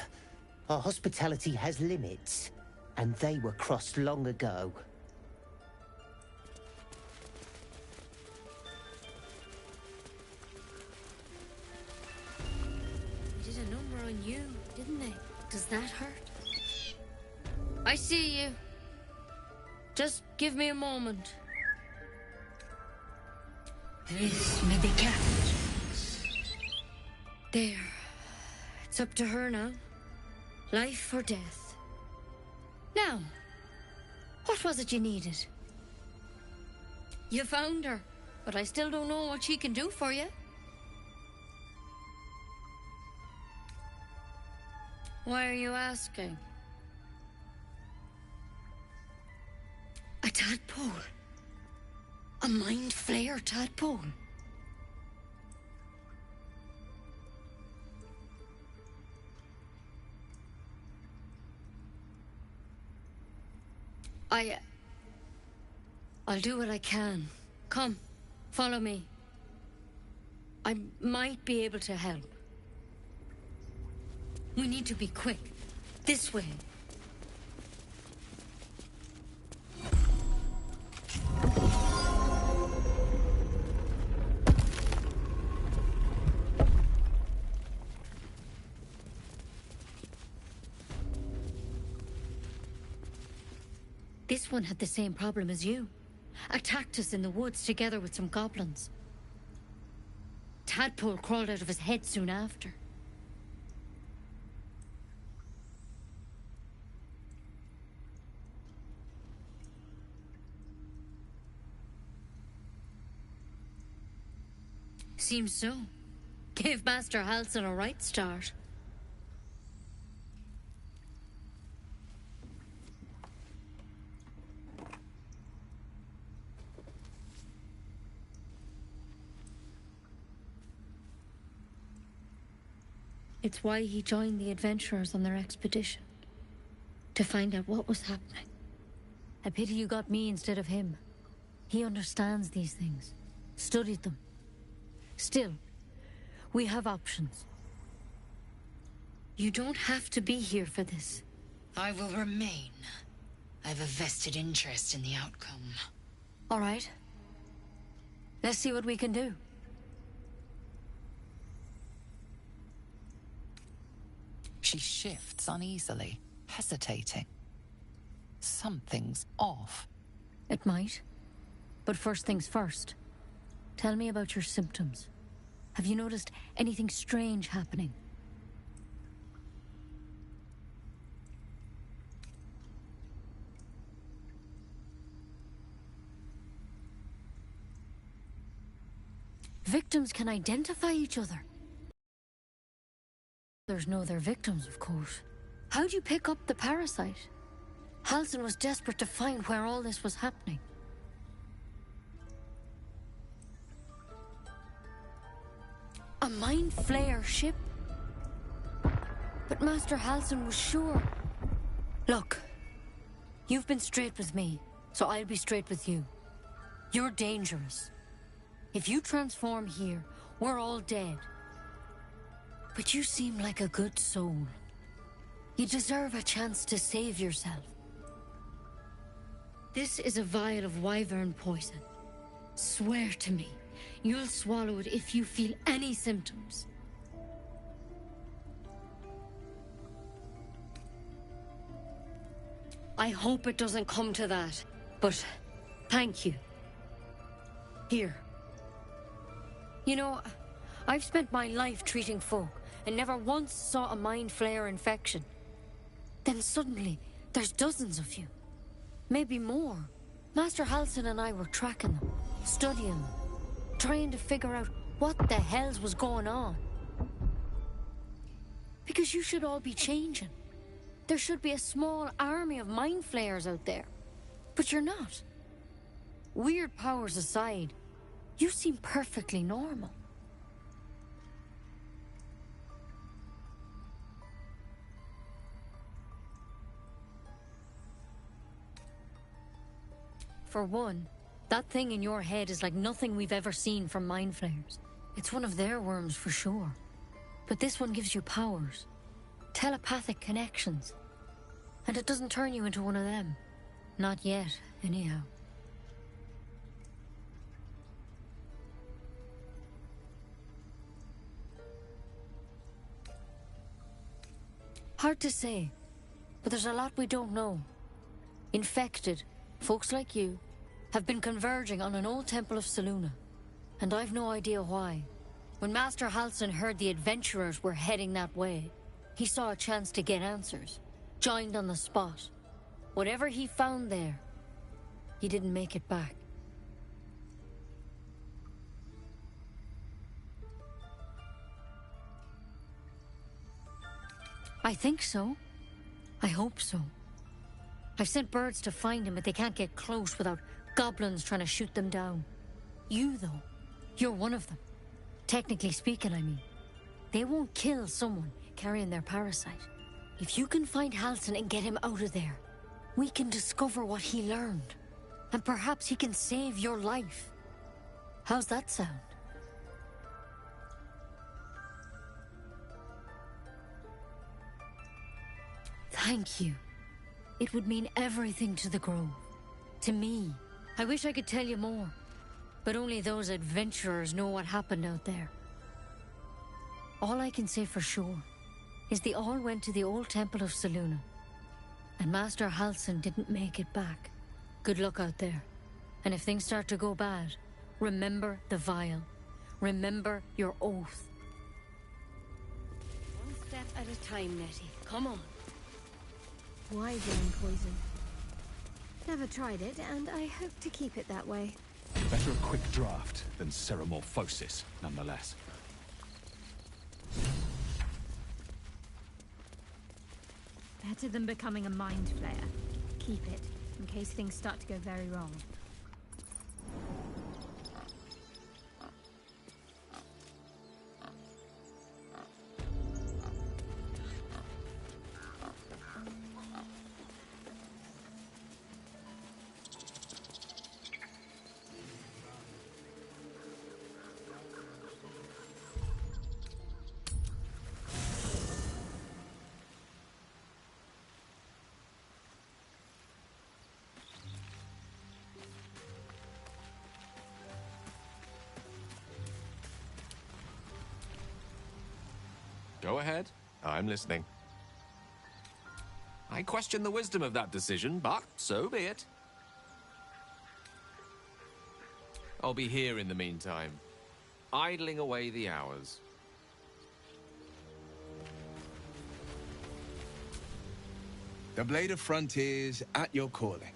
Our hospitality has limits, and they were crossed long ago. They did a number on you, didn't they? Does that hurt? I see you. Just give me a moment. This may be kept. There. It's up to her now. Life or death. Now, what was it you needed? You found her, but I still don't know what she can do for you. Why are you asking? A tadpole. A mind flayer tadpole. I'll do what I can. Come, follow me. I might be able to help. We need to be quick. This way. This one had the same problem as you. Attacked us in the woods together with some goblins. Tadpole crawled out of his head soon after. Seems so. Gave Master Halsin a right start. It's why he joined the adventurers on their expedition. To find out what was happening. A pity you got me instead of him. He understands these things. Studied them. Still, we have options. You don't have to be here for this. I will remain. I have a vested interest in the outcome. All right. Let's see what we can do. She shifts uneasily, hesitating. Something's off. It might. But first things first. Tell me about your symptoms. Have you noticed anything strange happening? Victims can identify each other. Others know they're victims, of course. How'd you pick up the parasite? Halsin was desperate to find where all this was happening. A mind flayer ship? But Master Halsin was sure. Look, you've been straight with me, so I'll be straight with you. You're dangerous. If you transform here, we're all dead. But you seem like a good soul. You deserve a chance to save yourself. This is a vial of wyvern poison. Swear to me, you'll swallow it if you feel any symptoms. I hope it doesn't come to that, but thank you. Here. You know, I've spent my life treating folk and never once saw a mind flayer infection. Then suddenly, there's dozens of you. Maybe more. Master Halsin and I were tracking them, studying them, trying to figure out what the hells was going on. Because you should all be changing. There should be a small army of mind flayers out there. But you're not. Weird powers aside, you seem perfectly normal. For one, that thing in your head is like nothing we've ever seen from mind flayers. It's one of their worms for sure. But this one gives you powers. Telepathic connections. And it doesn't turn you into one of them. Not yet, anyhow. Hard to say, but there's a lot we don't know. Infected, folks like you, have been converging on an old temple of Selûne, and I've no idea why. When Master Halsin heard the adventurers were heading that way, he saw a chance to get answers, joined on the spot. Whatever he found there, he didn't make it back. I think so. I hope so. I've sent birds to find him, but they can't get close without goblins trying to shoot them down. You, though, you're one of them. Technically speaking, I mean. They won't kill someone carrying their parasite. If you can find Halsin and get him out of there, we can discover what he learned. And perhaps he can save your life. How's that sound? Thank you. It would mean everything to the Grove. To me. I wish I could tell you more. But only those adventurers know what happened out there. All I can say for sure is they all went to the old temple of Selûne. And Master Halsin didn't make it back. Good luck out there. And if things start to go bad, remember the vial. Remember your oath. One step at a time, Nettie. Come on. Why blame poison? Never tried it, and I hope to keep it that way. Better a quick draft than ceramorphosis, nonetheless. Better than becoming a mind flayer. Keep it, in case things start to go very wrong. Go ahead. I'm listening. I question the wisdom of that decision, but so be it. I'll be here in the meantime, idling away the hours. The Blade of Frontiers at your calling.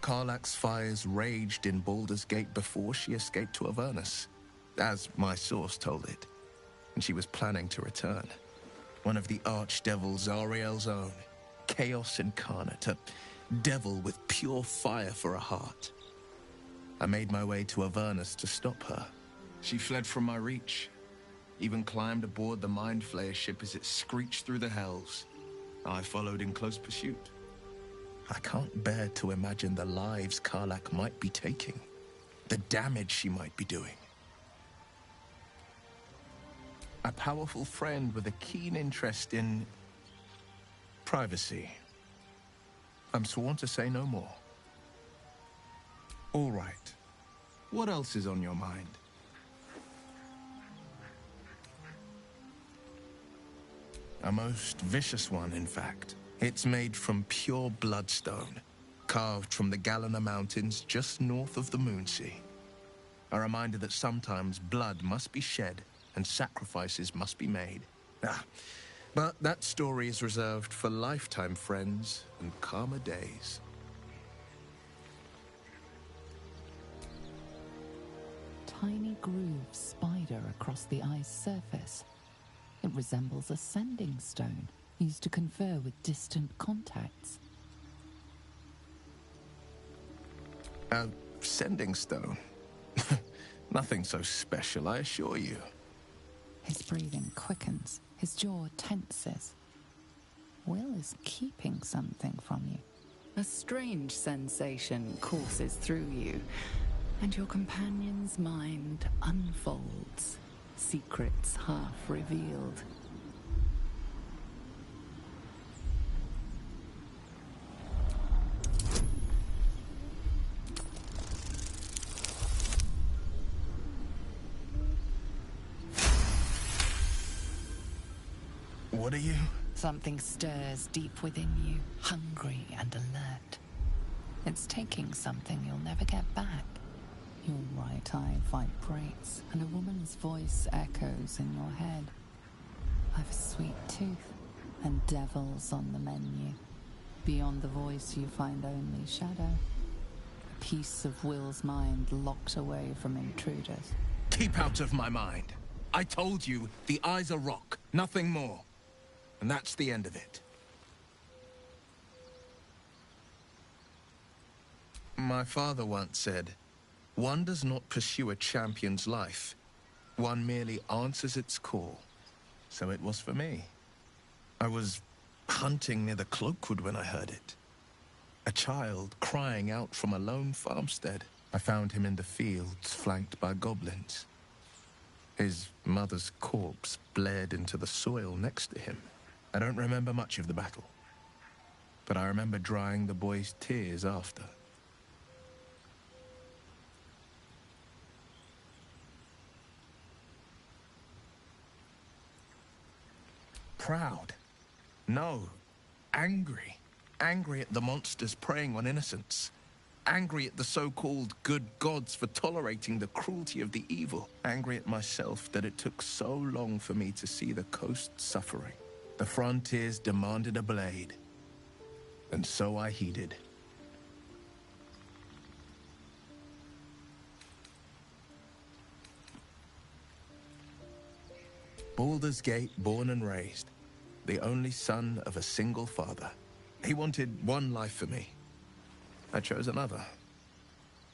Karlach's fires raged in Baldur's Gate before she escaped to Avernus, as my source told it, and she was planning to return. One of the archdevils Zariel's own, chaos incarnate, a devil with pure fire for a heart. I made my way to Avernus to stop her. She fled from my reach, even climbed aboard the Mind Flayer ship as it screeched through the hells. I followed in close pursuit. I can't bear to imagine the lives Karlach might be taking, the damage she might be doing. A powerful friend with a keen interest in privacy. I'm sworn to say no more. All right. What else is on your mind? A most vicious one, in fact. It's made from pure bloodstone, carved from the Galena Mountains just north of the Moonsea. A reminder that sometimes blood must be shed and sacrifices must be made. But that story is reserved for lifetime friends and calmer days. Tiny grooves spider across the eye's surface. It resembles a sending stone, used to confer with distant contacts. A sending stone? Nothing so special, I assure you. His breathing quickens, his jaw tenses. Will is keeping something from you. A strange sensation courses through you, and your companion's mind unfolds, secrets half revealed. What are you? Something stirs deep within you, hungry and alert. It's taking something you'll never get back. Your right eye vibrates, and a woman's voice echoes in your head. I've a sweet tooth, and devils on the menu. Beyond the voice you find only shadow. A piece of Will's mind locked away from intruders. Keep out of my mind. I told you, the eyes are rock, nothing more. And that's the end of it. My father once said, one does not pursue a champion's life. One merely answers its call. So it was for me. I was hunting near the Cloakwood when I heard it. A child crying out from a lone farmstead. I found him in the fields, flanked by goblins. His mother's corpse bled into the soil next to him. I don't remember much of the battle, but I remember drying the boy's tears after. Proud? No. Angry. Angry at the monsters preying on innocents. Angry at the so-called good gods for tolerating the cruelty of the evil. Angry at myself that it took so long for me to see the coast suffering. The frontiers demanded a blade, and so I heeded. Baldur's Gate, born and raised, the only son of a single father. He wanted one life for me. I chose another.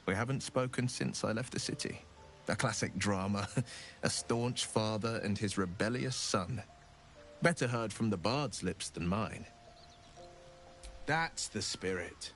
We haven't spoken since I left the city. A classic drama, a staunch father and his rebellious son. Better heard from the bard's lips than mine. That's the spirit.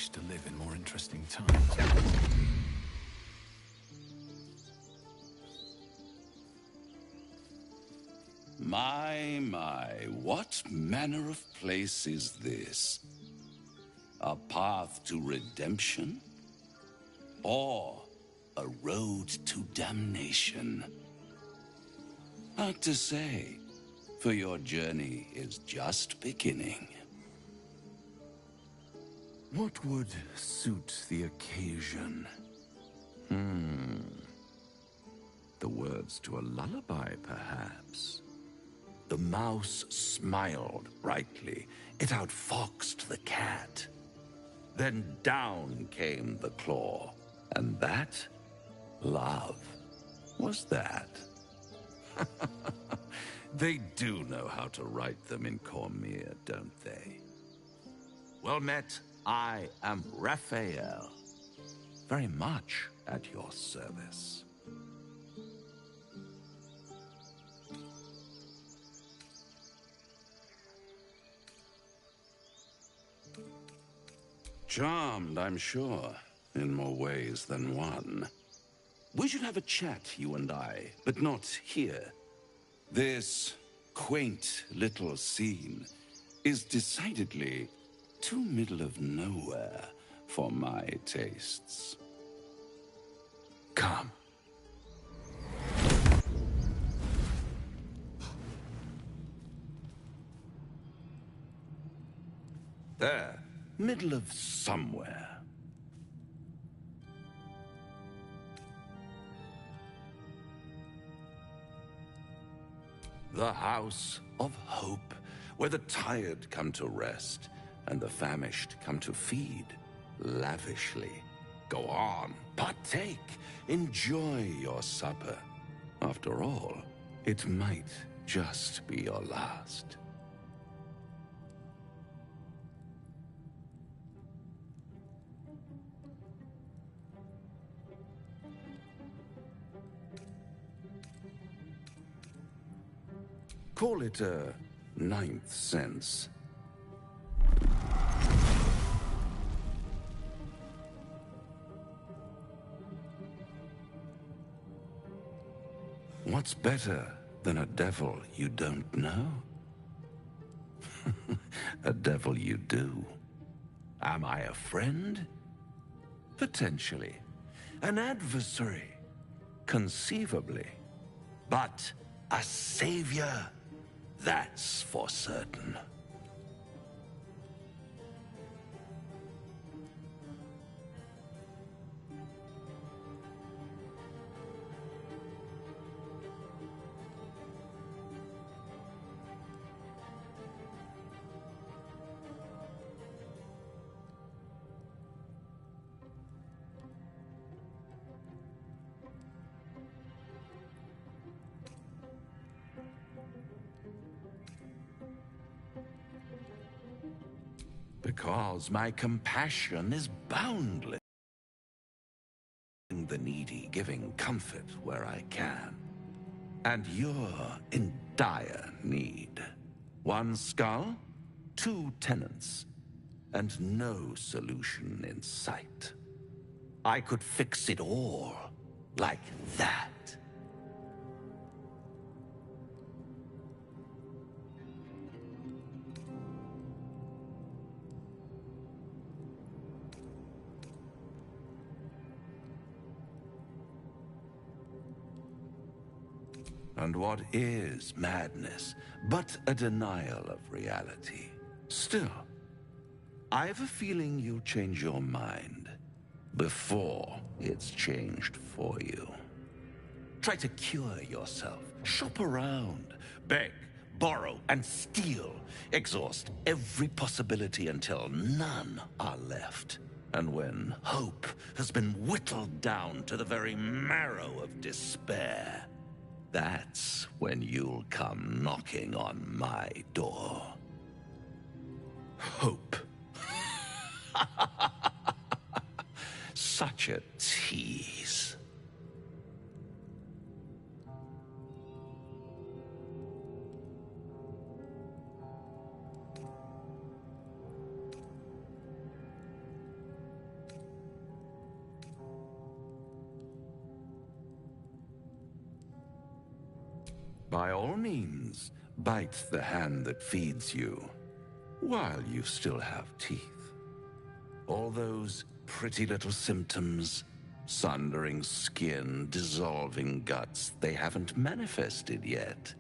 wish to live in more interesting times. My, what manner of place is this? A path to redemption? Or a road to damnation? Hard to say, for your journey is just beginning. What would suit the occasion? The words to a lullaby, perhaps. The mouse smiled brightly. It outfoxed the cat. Then down came the claw. And that, love, was that. They do know how to write them in Cormier, don't they? Well met, I am Raphael. Very much at your service. Charmed, I'm sure, in more ways than one. We should have a chat, you and I, but not here. This quaint little scene is decidedly too middle of nowhere for my tastes. Come. There, middle of somewhere. The House of Hope, where the tired come to rest and the famished come to feed lavishly. Go on, partake, enjoy your supper. After all, it might just be your last. Call it a ninth sense. What's better than a devil you don't know? A devil you do. Am I a friend? Potentially. An adversary? Conceivably. But a savior? That's for certain. Because my compassion is boundless. The needy, giving comfort where I can. And you're in dire need. One skull, 2 tenants, and no solution in sight. I could fix it all, like that. And what is madness but a denial of reality? Still, I have a feeling you'll change your mind before it's changed for you. Try to cure yourself, shop around, beg, borrow, and steal. Exhaust every possibility until none are left. And when hope has been whittled down to the very marrow of despair, that's when you'll come knocking on my door. Hope. Such a tease. By all means, bite the hand that feeds you, while you still have teeth. All those pretty little symptoms, sundering skin, dissolving guts, they haven't manifested yet,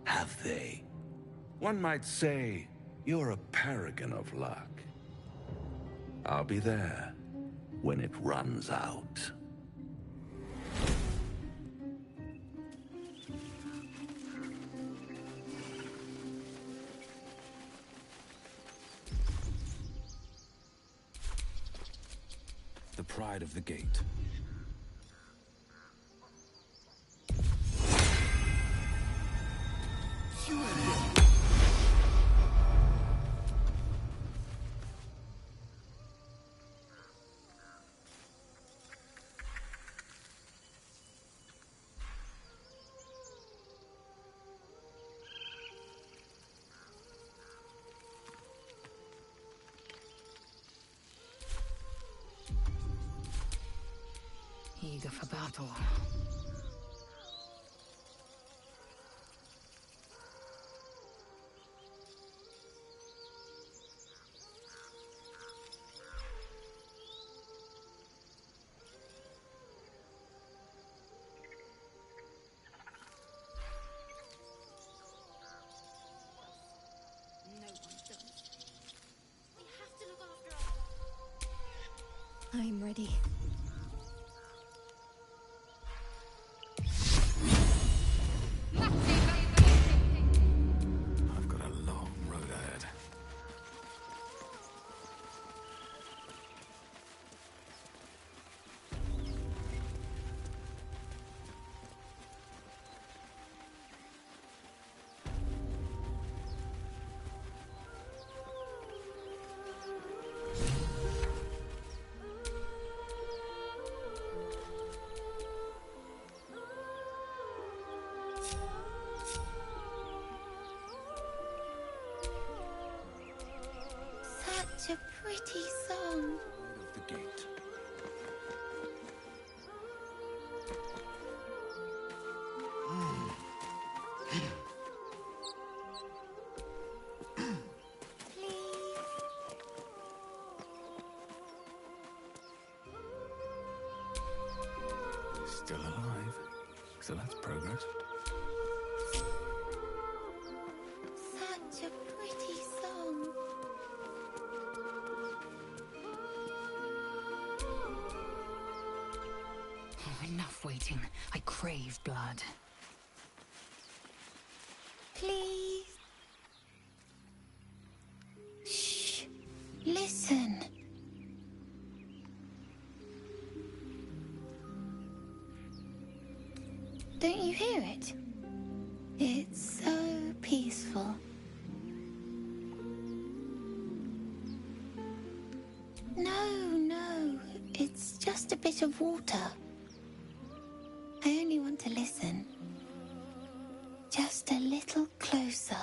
have they? One might say you're a paragon of luck. I'll be there when it runs out. The pride of the gate. Eager for battle. I'm ready. I've got a long road ahead. Such a pretty song. Of the gate. Still alive. So that's progress. Such a pretty song. Oh, enough waiting. I crave blood. Please. Shh. Listen. Don't you hear it? It's so peaceful. No, it's just a bit of water. I only want to listen. Just a little closer.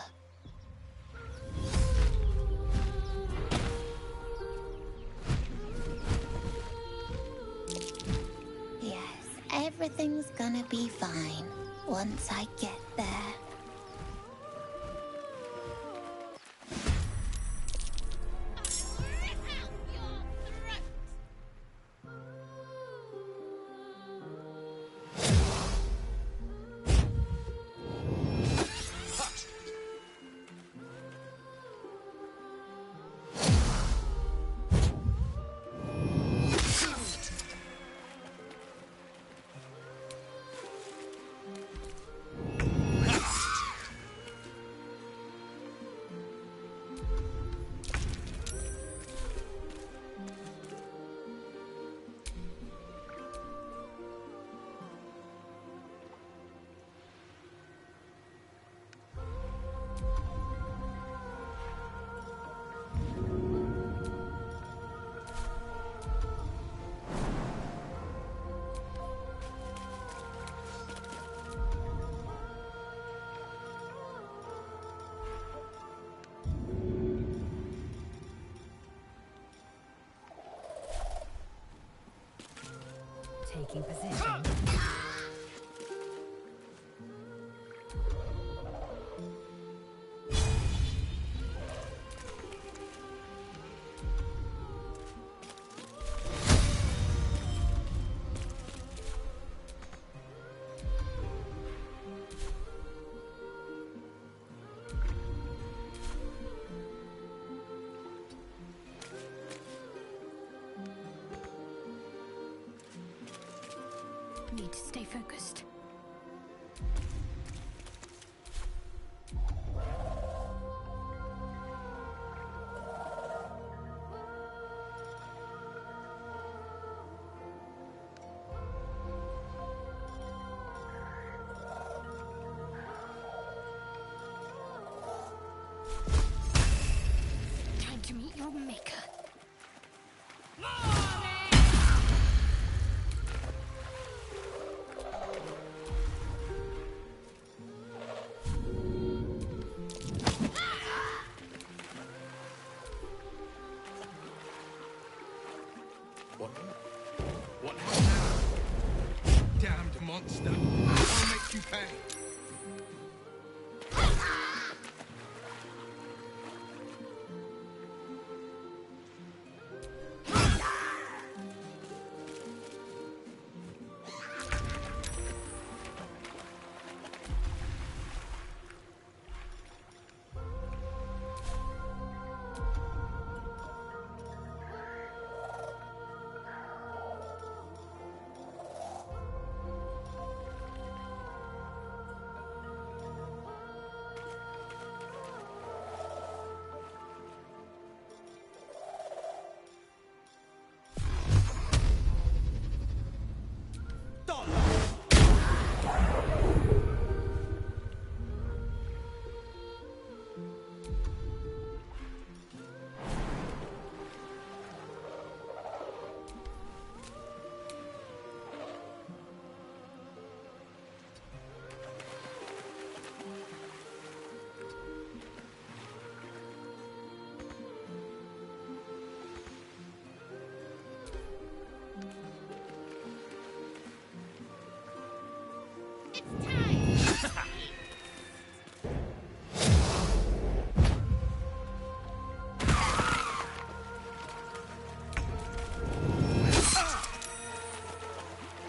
Yes, everything's gonna be fine once I get there. Taking position. Need to stay focused. Time to meet your maker. What happened? Damned monster. I'll make you pay.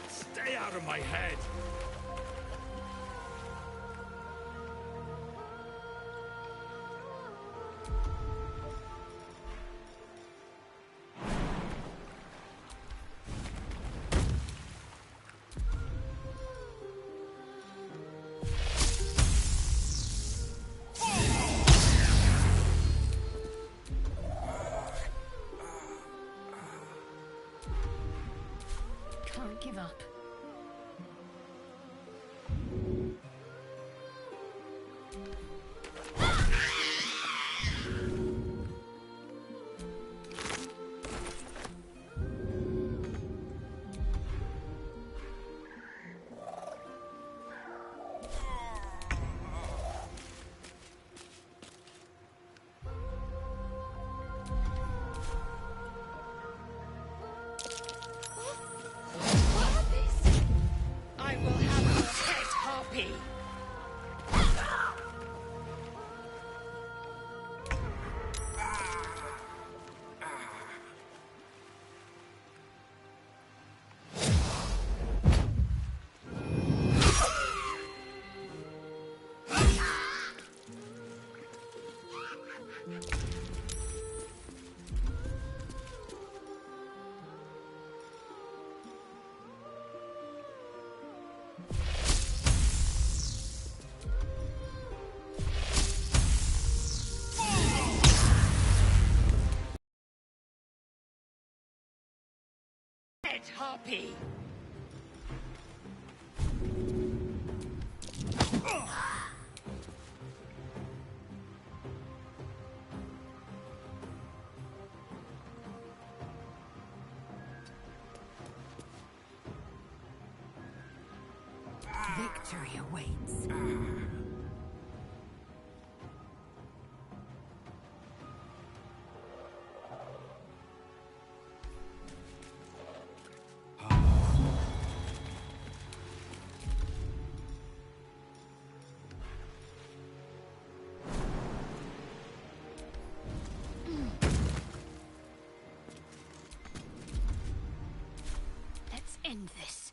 Stay out of my head! Can't give up. I will have your head, Harpy! Head, Harpy! Victory awaits. Let's end this.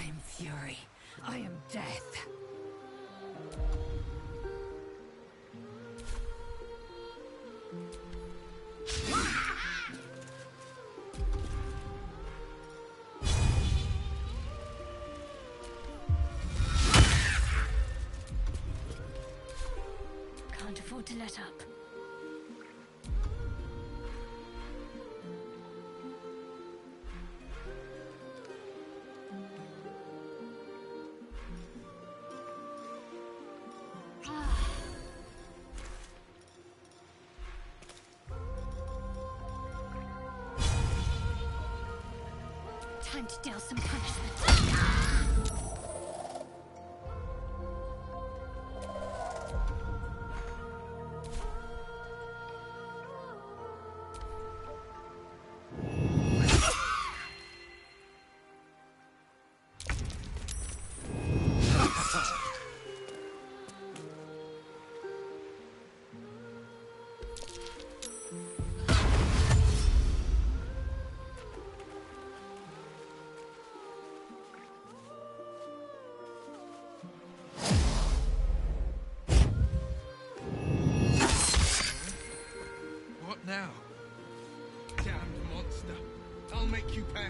am fury. I am death. Can't afford to let up. Time to deal some punishment. What now? Damned monster. I'll make you pay.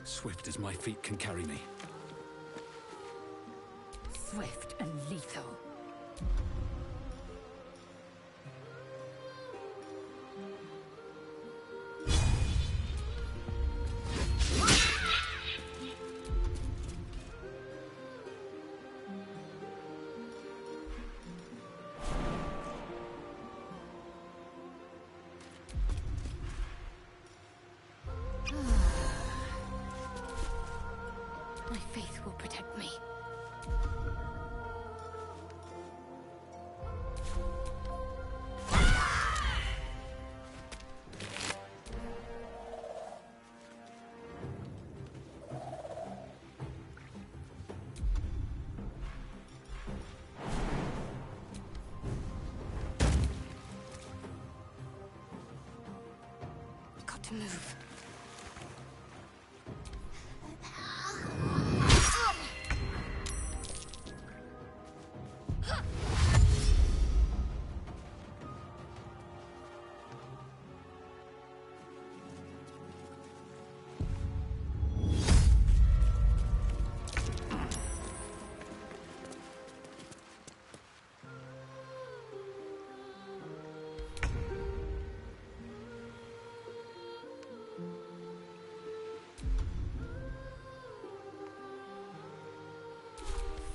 Swift as my feet can carry me. Swift and lethal. My faith will protect me. Got to move.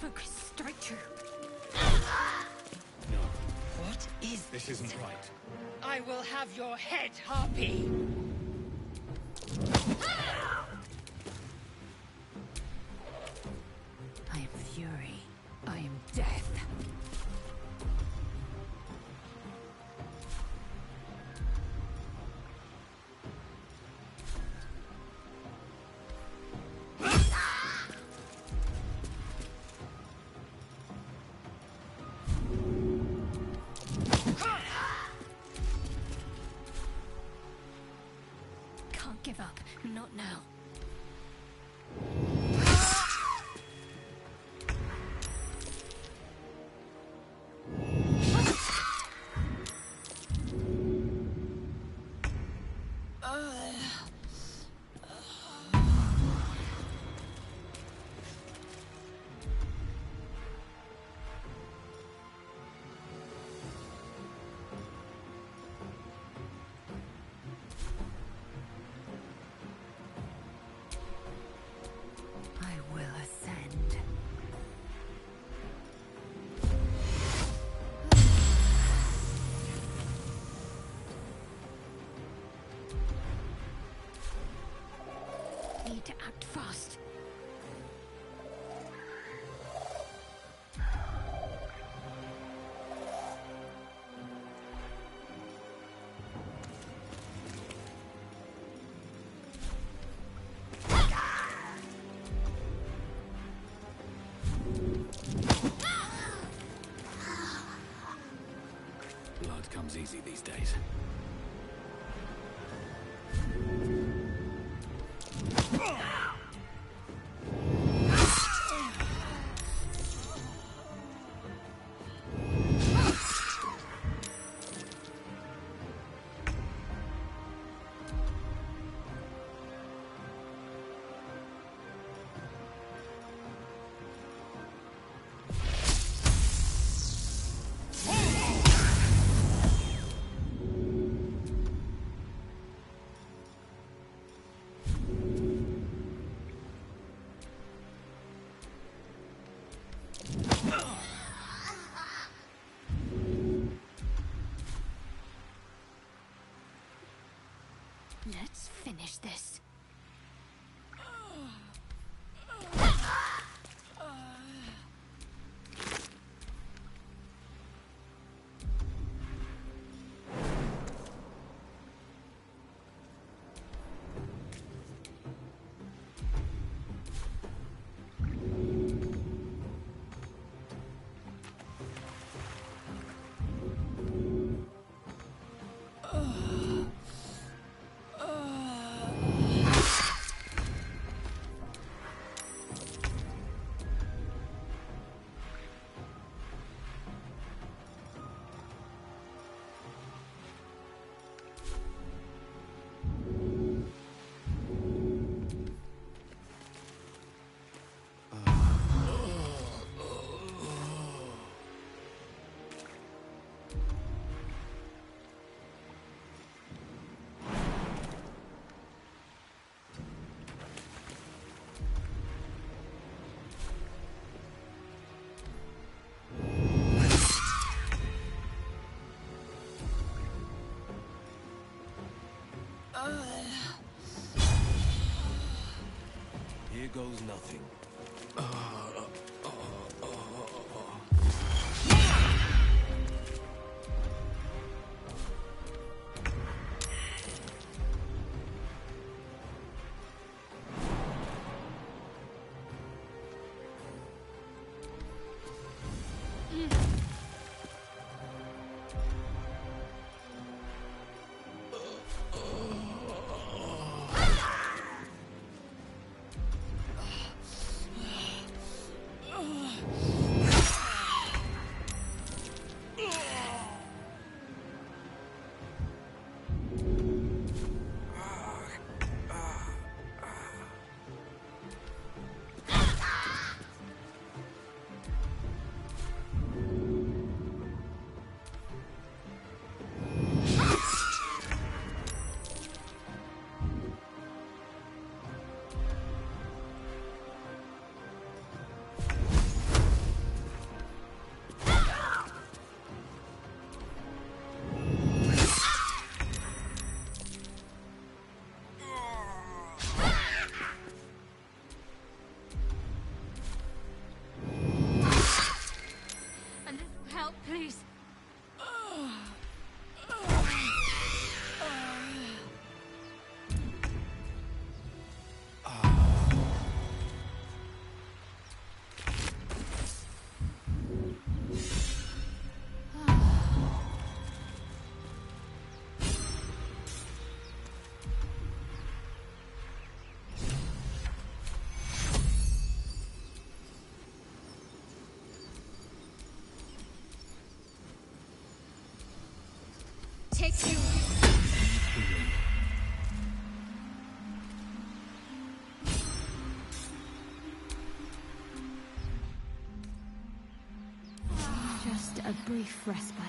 Focus, strike true. No, What is this isn't right. I will have your head, Harpy! I am fury. I am death. Blood comes easy these days. Let's finish this. Here goes nothing. Help, please. Take you. Just a brief respite.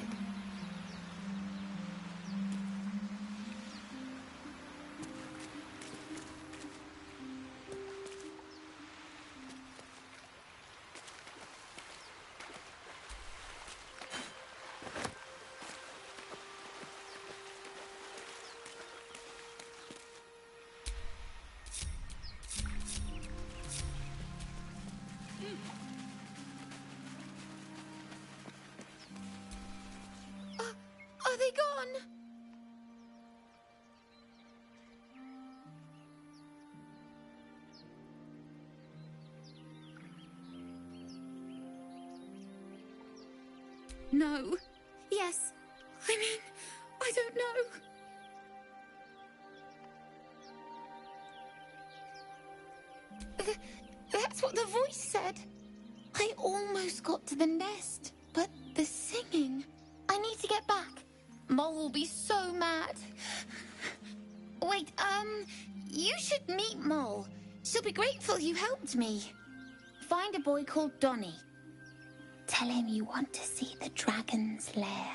Are they gone? No. Yes. I mean, I don't know. That's what the voice said. I almost got to the nest, but the singing... I need to get back. Mole will be so mad. Wait, you should meet Mole. She'll be grateful you helped me. Find a boy called Donny. Tell him you want to see the dragon's lair.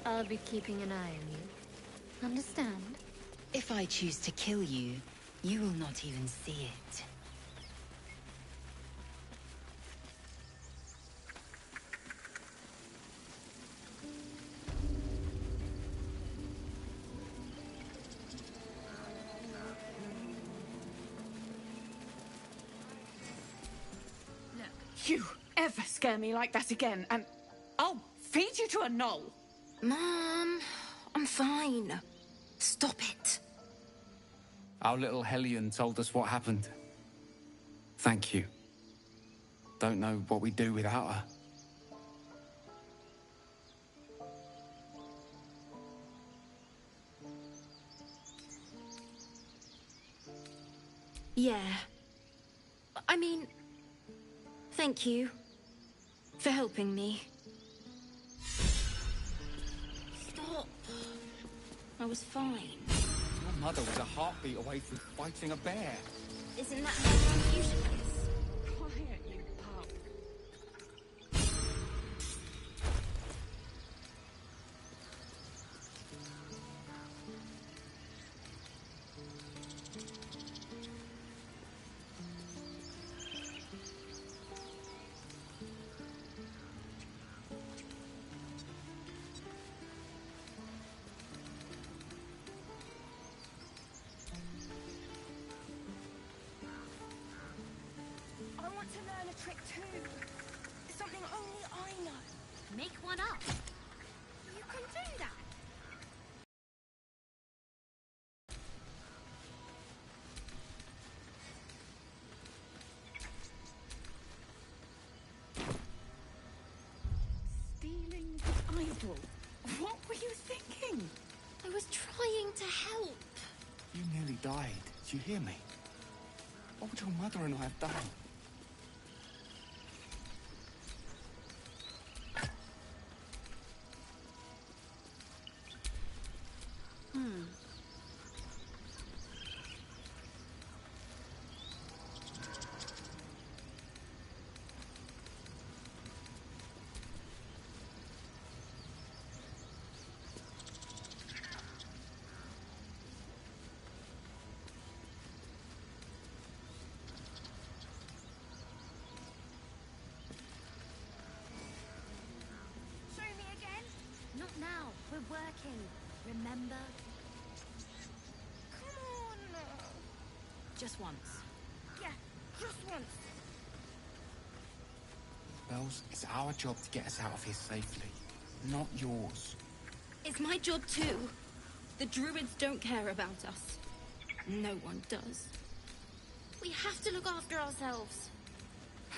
I'll be keeping an eye on you. Understand? If I choose to kill you, you will not even see it. You ever scare me like that again, and I'll feed you to a knoll. Mom, I'm fine. Stop it. Our little Hellion told us what happened. Thank you. Don't know what we'd do without her. Yeah. I mean, thank you for helping me. Stop. I was fine. Your mother was a heartbeat away from fighting a bear. Isn't that how life usually is? Quiet, you pup. I want to learn a trick too. Something only I know. Make one up. You can do that. Stealing the idol. What were you thinking? I was trying to help. You nearly died. Did you hear me? What would your mother and I have done? Show me again? Not now. We're working. Remember? Come on. Just once. Yeah, just once. Bells, it's our job to get us out of here safely, not yours. It's my job too. The druids don't care about us. No one does. We have to look after ourselves.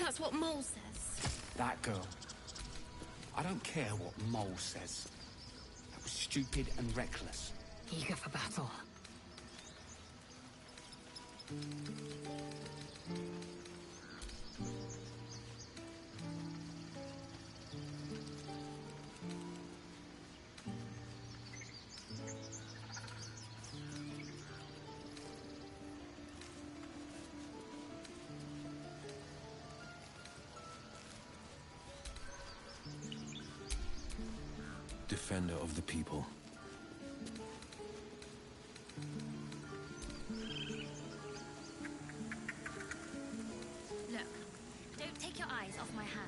That's what Mole says. That girl. I don't care what Mole says. That was stupid and reckless. Eager for battle. Defender of the people. Look, don't take your eyes off my hands.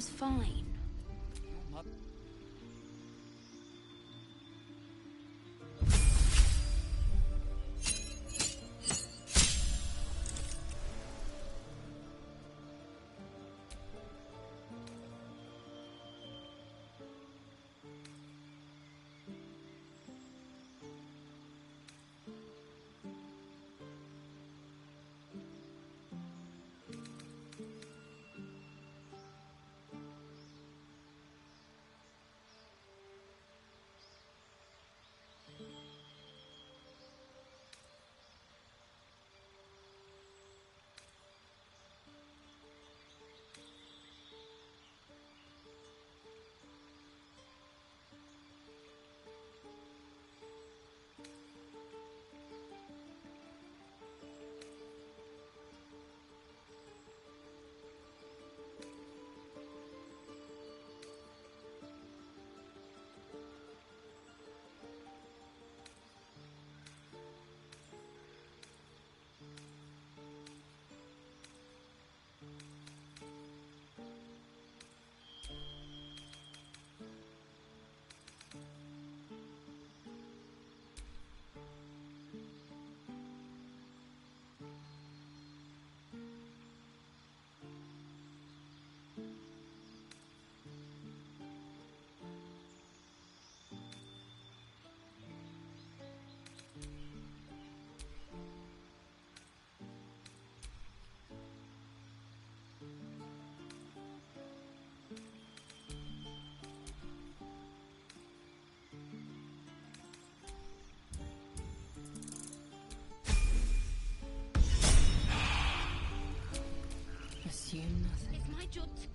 was fine. Assume nothing. It's my job to...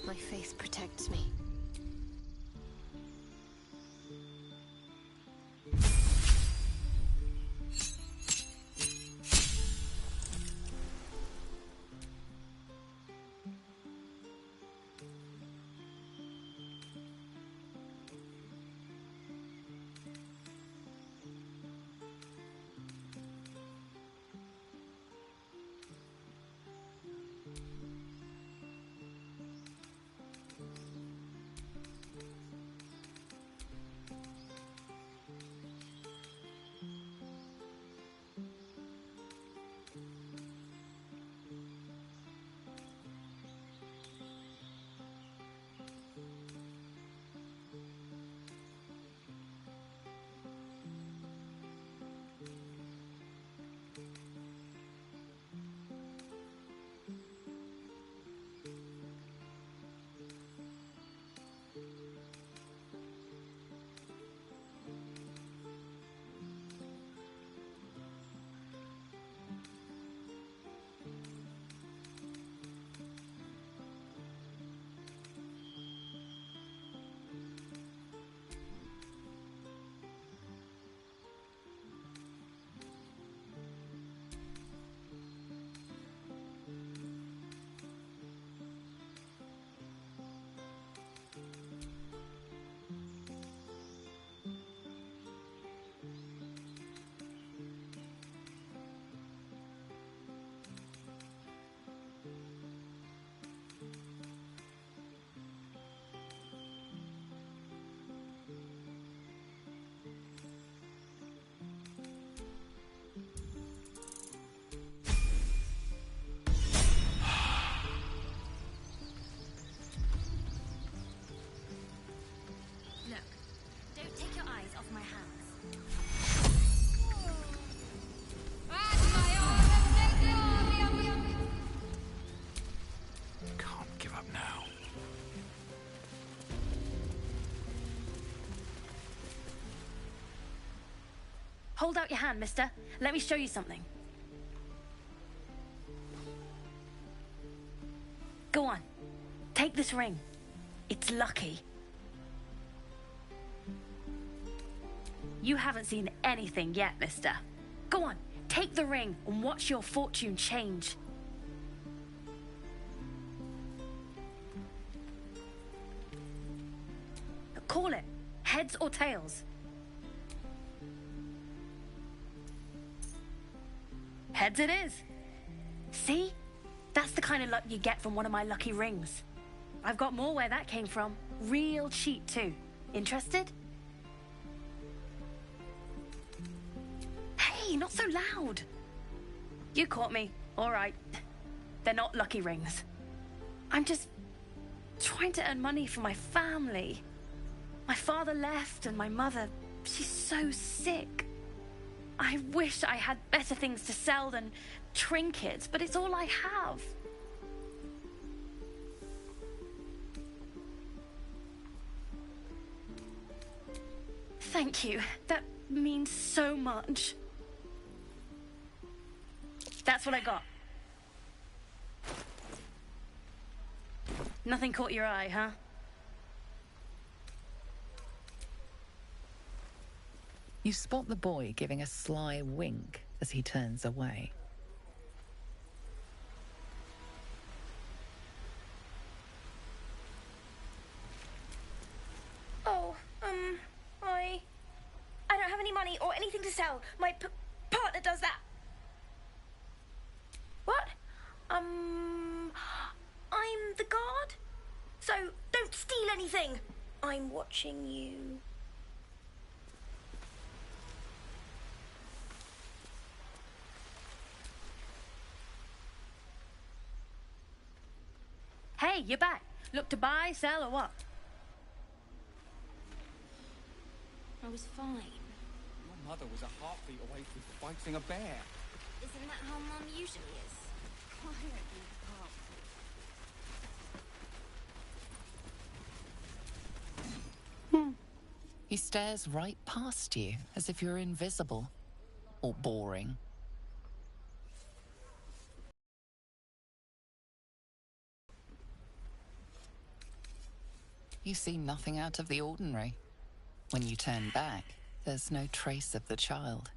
My faith protects me. Hold out your hand, mister. Let me show you something. Go on. Take this ring. It's lucky. You haven't seen anything yet, mister. Go on, take the ring and watch your fortune change. Call it. Heads or tails? Heads it is. See? That's the kind of luck you get from one of my lucky rings. I've got more where that came from. Real cheap, too. Interested? Hey, not so loud. You caught me. All right. They're not lucky rings. I'm just trying to earn money for my family. My father left and my mother, she's so sick. I wish I had better things to sell than trinkets, but it's all I have. Thank you. That means so much. That's what I got. Nothing caught your eye, huh? You spot the boy giving a sly wink as he turns away. Oh, I don't have any money or anything to sell. My partner does that. What? I'm the guard. So don't steal anything. I'm watching you. Hey, you're back. Look to buy, sell, or what? I was fine. Your mother was a heartbeat away from fighting a bear. Isn't that how Mum usually is? He stares right past you, as if you're invisible. Or boring. You see nothing out of the ordinary. When you turn back, there's no trace of the child.